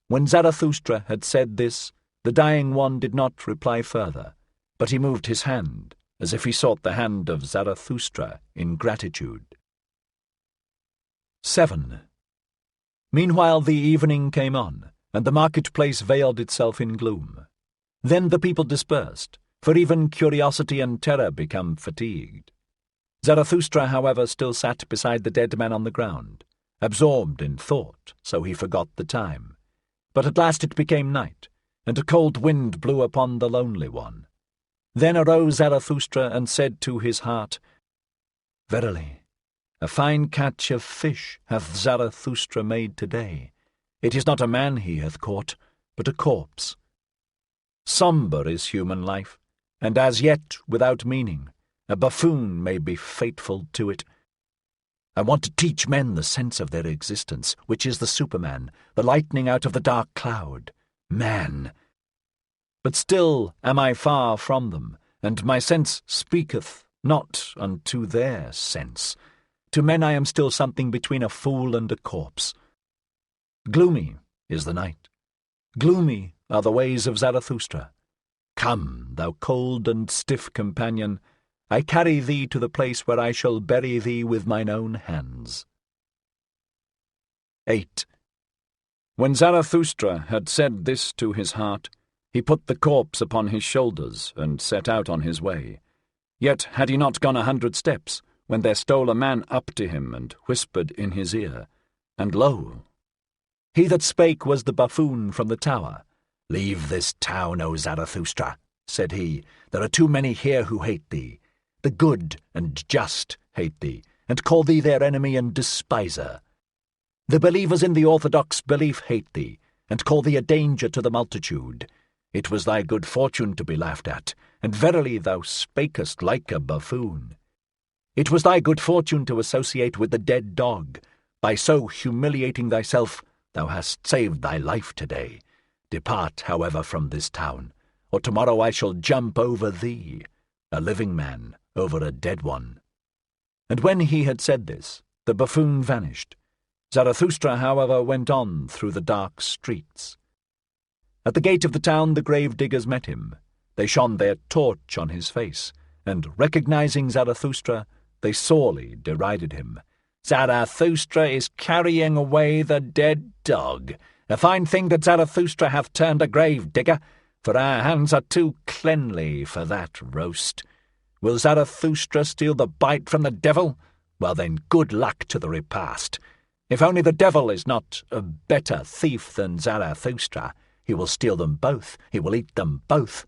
When Zarathustra had said this, the dying one did not reply further, but he moved his hand, as if he sought the hand of Zarathustra in gratitude. 7. Meanwhile the evening came on, and the marketplace veiled itself in gloom. Then the people dispersed, for even curiosity and terror become fatigued. Zarathustra, however, still sat beside the dead man on the ground, absorbed in thought, so he forgot the time. But at last it became night, and a cold wind blew upon the lonely one. Then arose Zarathustra and said to his heart, "Verily, a fine catch of fish hath Zarathustra made today. It is not a man he hath caught, but a corpse. Sombre is human life, and as yet without meaning. A buffoon may be fateful to it. I want to teach men the sense of their existence, which is the Superman, the lightning out of the dark cloud. Man! But still am I far from them, and my sense speaketh not unto their sense. To men I am still something between a fool and a corpse. Gloomy is the night. Gloomy are the ways of Zarathustra. Come, thou cold and stiff companion, I carry thee to the place where I shall bury thee with mine own hands." 8. When Zarathustra had said this to his heart, he put the corpse upon his shoulders and set out on his way. Yet had he not gone 100 steps, when there stole a man up to him and whispered in his ear, and lo! He that spake was the buffoon from the tower. "Leave this town, O Zarathustra," said he. "There are too many here who hate thee. The good and just hate thee, and call thee their enemy and despiser. The believers in the orthodox belief hate thee, and call thee a danger to the multitude. It was thy good fortune to be laughed at, and verily thou spakest like a buffoon. It was thy good fortune to associate with the dead dog. By so humiliating thyself, thou hast saved thy life today. Depart, however, from this town, or tomorrow I shall jump over thee, a living man over a dead one." And when he had said this, the buffoon vanished. Zarathustra, however, went on through the dark streets. At the gate of the town the grave-diggers met him. They shone their torch on his face, and, recognizing Zarathustra, they sorely derided him. "Zarathustra is carrying away the dead dog. A fine thing that Zarathustra hath turned a grave-digger, for our hands are too cleanly for that roast. Will Zarathustra steal the bite from the devil? Well then, good luck to the repast. If only the devil is not a better thief than Zarathustra, he will steal them both, he will eat them both."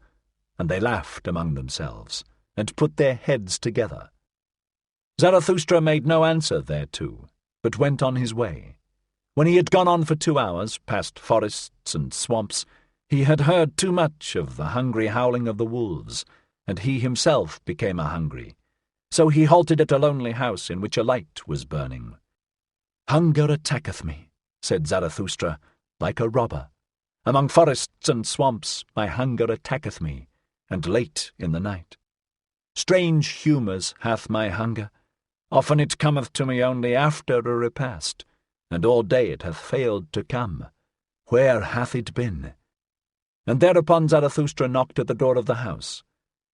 And they laughed among themselves, and put their heads together. Zarathustra made no answer thereto, but went on his way. When he had gone on for 2 hours, past forests and swamps, he had heard too much of the hungry howling of the wolves, and he himself became a-hungry. So he halted at a lonely house in which a light was burning. "Hunger attacketh me," said Zarathustra, "like a robber. Among forests and swamps my hunger attacketh me, and late in the night. Strange humours hath my hunger. Often it cometh to me only after a repast, and all day it hath failed to come. Where hath it been?" And thereupon Zarathustra knocked at the door of the house.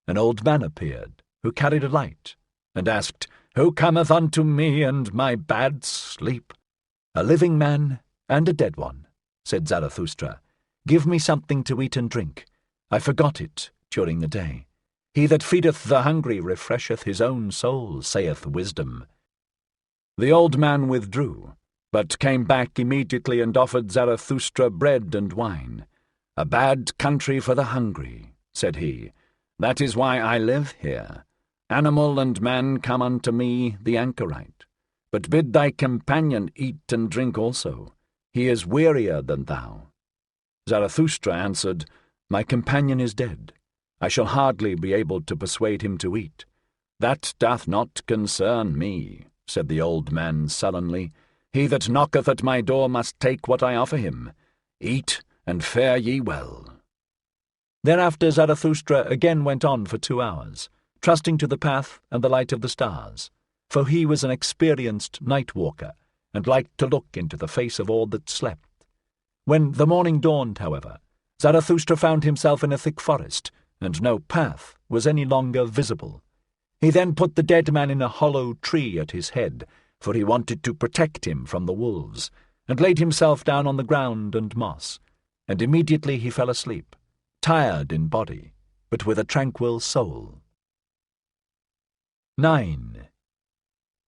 An old man appeared, who carried a light, and asked, "Who cometh unto me and my bad sleep?" "A living man and a dead one," said Zarathustra. "Give me something to eat and drink. I forgot it during the day. He that feedeth the hungry refresheth his own soul, saith wisdom." The old man withdrew, but came back immediately and offered Zarathustra bread and wine. "A bad country for the hungry," said he. "That is why I live here. Animal and man come unto me, the anchorite. But bid thy companion eat and drink also. He is wearier than thou." Zarathustra answered, "My companion is dead. I shall hardly be able to persuade him to eat." "That doth not concern me," said the old man sullenly. "He that knocketh at my door must take what I offer him. Eat, and fare ye well." Thereafter Zarathustra again went on for 2 hours, trusting to the path and the light of the stars, for he was an experienced night-walker, and liked to look into the face of all that slept. When the morning dawned, however, Zarathustra found himself in a thick forest, and no path was any longer visible. He then put the dead man in a hollow tree at his head, for he wanted to protect him from the wolves, and laid himself down on the ground and moss, and immediately he fell asleep, tired in body, but with a tranquil soul. 9.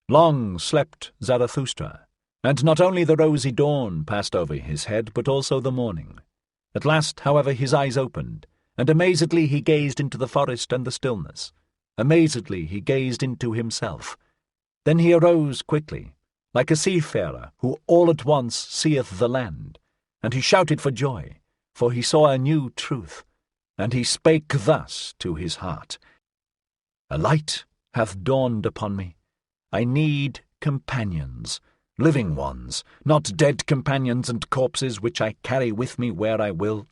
Long slept Zarathustra, and not only the rosy dawn passed over his head, but also the morning. At last, however, his eyes opened, and amazedly he gazed into the forest and the stillness. Amazedly he gazed into himself. Then he arose quickly, like a seafarer who all at once seeth the land, and he shouted for joy, for he saw a new truth, and he spake thus to his heart: A light hath dawned upon me. I need companions, living ones, not dead companions and corpses which I carry with me where I will.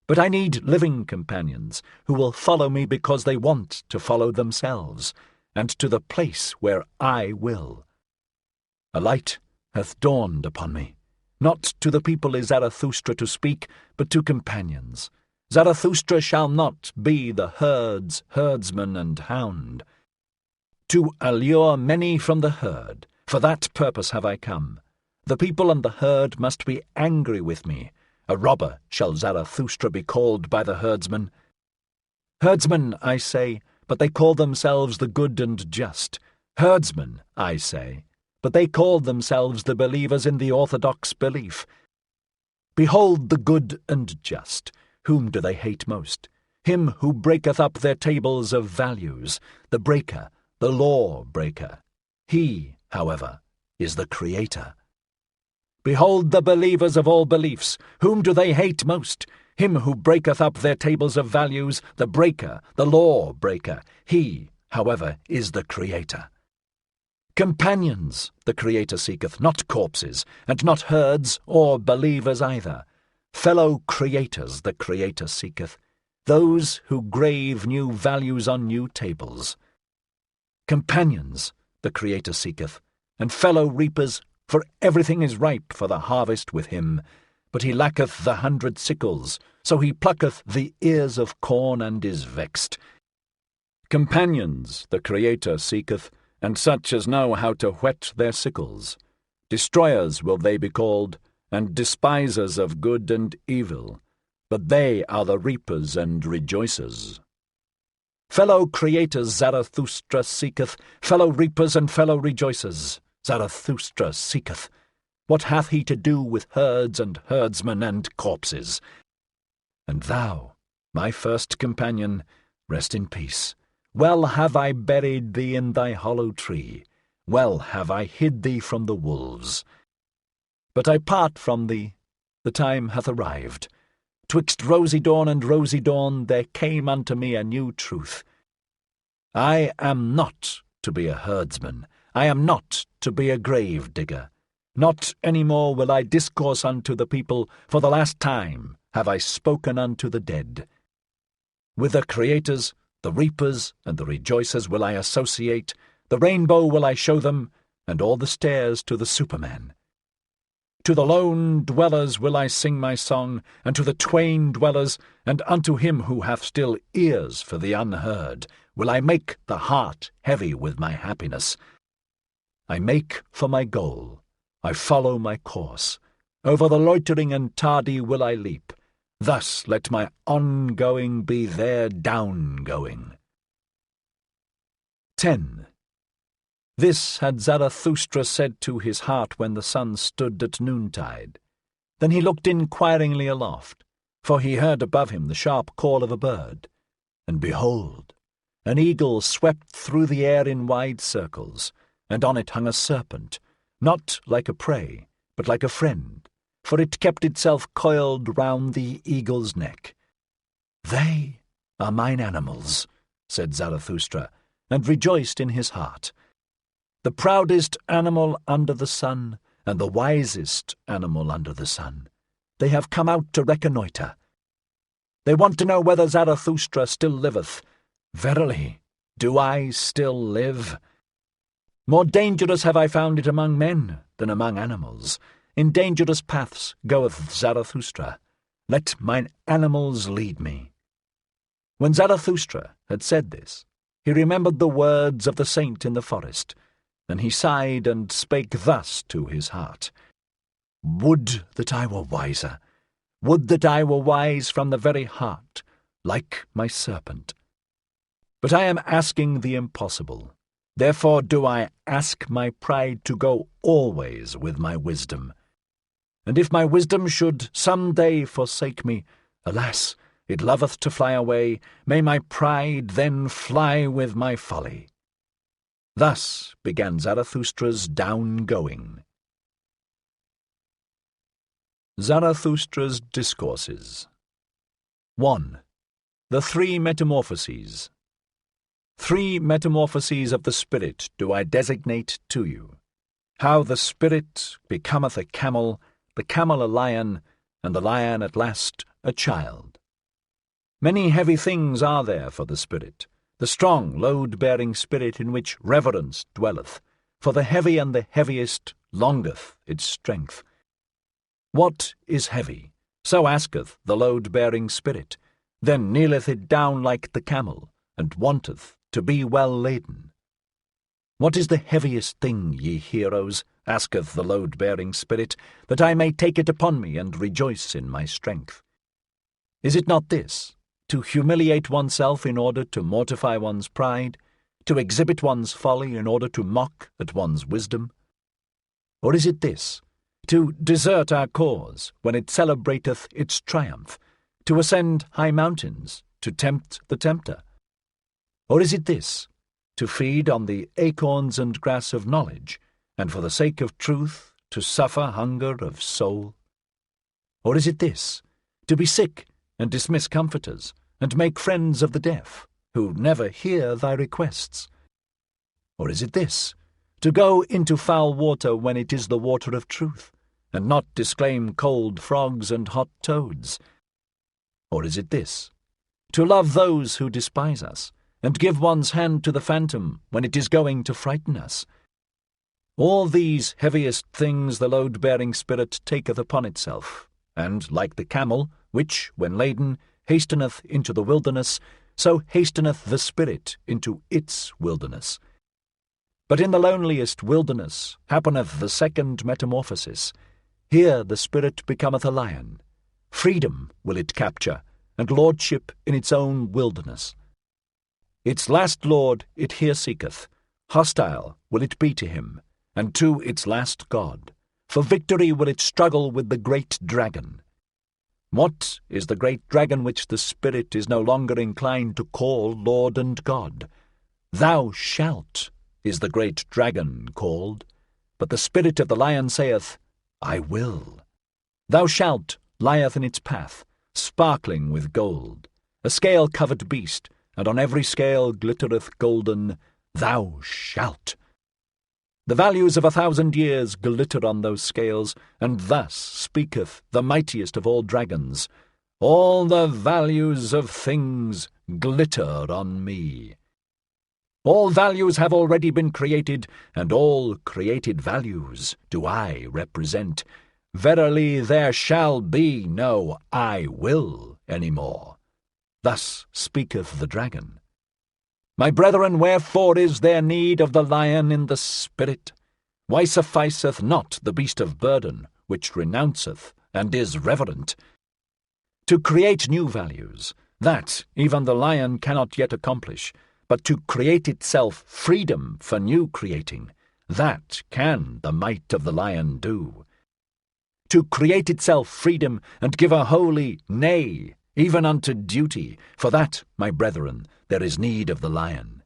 But I need living companions who will follow me because they want to follow themselves, and to the place where I will. A light hath dawned upon me. Not to the people is Zarathustra to speak, but to companions. Zarathustra shall not be the herd's herdsman and hound. To allure many from the herd, for that purpose have I come. The people and the herd must be angry with me. A robber shall Zarathustra be called by the herdsmen. Herdsmen, I say, but they call themselves the good and just. Herdsmen, I say, but they call themselves the believers in the orthodox belief. Behold the good and just. Whom do they hate most? Him who breaketh up their tables of values, the breaker, the law-breaker. He, however, is the Creator. Behold the believers of all beliefs. Whom do they hate most? Him who breaketh up their tables of values, the breaker, the law-breaker. He, however, is the Creator. Companions the Creator seeketh, not corpses, and not herds or believers either. Fellow creators the Creator seeketh, those who grave new values on new tables. Companions the Creator seeketh, and fellow reapers, for everything is ripe for the harvest with him. But he lacketh the 100 sickles, so he plucketh the ears of corn and is vexed. Companions the Creator seeketh, and such as know how to whet their sickles. Destroyers will they be called, and despisers of good and evil, but they are the reapers and rejoicers. Fellow creators Zarathustra seeketh, fellow reapers and fellow rejoicers Zarathustra seeketh. What hath he to do with herds and herdsmen and corpses? And thou, my first companion, rest in peace. Well have I buried thee in thy hollow tree. Well have I hid thee from the wolves. But I part from thee. The time hath arrived. Twixt rosy dawn and rosy dawn there came unto me a new truth. I am not to be a herdsman. I am not to be a grave digger. Not any more will I discourse unto the people, for the last time have I spoken unto the dead. With the creators, the reapers, and the rejoicers will I associate, the rainbow will I show them, and all the stairs to the Superman. To the lone dwellers will I sing my song, and to the twain dwellers, and unto him who hath still ears for the unheard, will I make the heart heavy with my happiness. I make for my goal, I follow my course. Over the loitering and tardy will I leap. Thus let my ongoing be their down-going. 10. This had Zarathustra said to his heart when the sun stood at noontide. Then he looked inquiringly aloft, for he heard above him the sharp call of a bird. And behold, an eagle swept through the air in wide circles, and on it hung a serpent, not like a prey, but like a friend, for it kept itself coiled round the eagle's neck. They are mine animals, said Zarathustra, and rejoiced in his heart. The proudest animal under the sun, and the wisest animal under the sun. They have come out to reconnoitre. They want to know whether Zarathustra still liveth. Verily, do I still live? More dangerous have I found it among men than among animals. In dangerous paths goeth Zarathustra. Let mine animals lead me. When Zarathustra had said this, he remembered the words of the saint in the forest, and he sighed and spake thus to his heart. Would that I were wiser! Would that I were wise from the very heart! like my serpent. But I am asking the impossible. Therefore do I ask my pride to go always with my wisdom. And if my wisdom should some day forsake me, alas, it loveth to fly away, may my pride then fly with my folly. Thus began Zarathustra's down-going. Zarathustra's Discourses. 1. The Three Metamorphoses. 3 metamorphoses of the spirit do I designate to you. How the spirit becometh a camel a lion, and the lion at last a child. Many heavy things are there for the spirit, the strong, load-bearing spirit in which reverence dwelleth, for the heavy and the heaviest longeth its strength. What is heavy? So asketh the load-bearing spirit, then kneeleth it down like the camel, and wanteth to be well laden. What is the heaviest thing, ye heroes, asketh the load-bearing spirit, that I may take it upon me and rejoice in my strength? Is it not this, to humiliate oneself in order to mortify one's pride, to exhibit one's folly in order to mock at one's wisdom? Or is it this, to desert our cause when it celebrateth its triumph, to ascend high mountains, to tempt the tempter? Or is it this, to feed on the acorns and grass of knowledge, and for the sake of truth to suffer hunger of soul? Or is it this, to be sick and dismiss comforters, and make friends of the deaf, who never hear thy requests? Or is it this, to go into foul water when it is the water of truth, and not disclaim cold frogs and hot toads? Or is it this, to love those who despise us, and give one's hand to the phantom when it is going to frighten us? All these heaviest things the load-bearing spirit taketh upon itself, and, like the camel, which, when laden, hasteneth into the wilderness, so hasteneth the spirit into its wilderness. But in the loneliest wilderness happeneth the second metamorphosis. Here the spirit becometh a lion. Freedom will it capture, and lordship in its own wilderness. Its last lord it here seeketh. Hostile will it be to him, and to its last god. For victory will it struggle with the great dragon. What is the great dragon which the spirit is no longer inclined to call Lord and God? Thou shalt is the great dragon called, but the spirit of the lion saith, I will. Thou shalt lieth in its path, sparkling with gold, a scale-covered beast, and on every scale glittereth golden, Thou shalt. The values of 1,000 years glitter on those scales, and thus speaketh the mightiest of all dragons, All the values of things glitter on me. All values have already been created, and all created values do I represent. Verily there shall be no I will any more. Thus speaketh the dragon. My brethren, wherefore is there need of the lion in the spirit? Why sufficeth not the beast of burden, which renounceth and is reverent? To create new values, that even the lion cannot yet accomplish, but to create itself freedom for new creating, that can the might of the lion do. To create itself freedom and give a holy nay, even unto duty, for that, my brethren, there is need of the lion.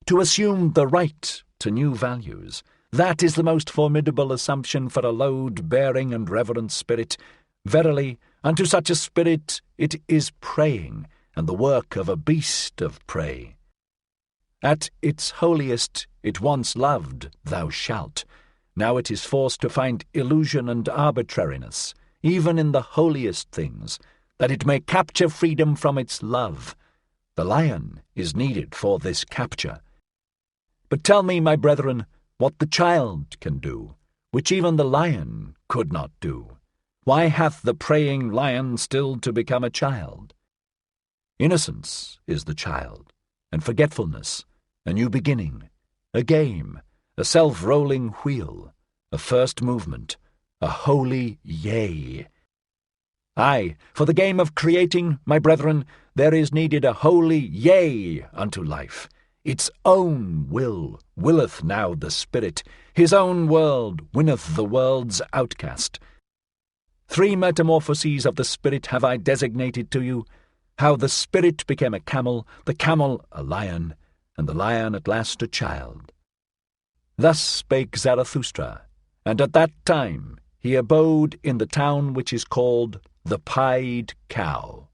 To assume the right to new values, that is the most formidable assumption for a load-bearing and reverent spirit. Verily, unto such a spirit it is praying, and the work of a beast of prey. At its holiest it once loved, thou shalt. Now it is forced to find illusion and arbitrariness, even in the holiest things, that it may capture freedom from its love. The lion is needed for this capture. But tell me, my brethren, what the child can do, which even the lion could not do. Why hath the praying lion still to become a child? Innocence is the child, and forgetfulness, a new beginning, a game, a self-rolling wheel, a first movement, a holy yea. Aye, for the game of creating, my brethren, there is needed a holy yea unto life. Its own will willeth now the spirit, his own world winneth the world's outcast. 3 metamorphoses of the spirit have I designated to you, how the spirit became a camel, the camel a lion, and the lion at last a child. Thus spake Zarathustra, and at that time he abode in the town which is called the Pied Cow.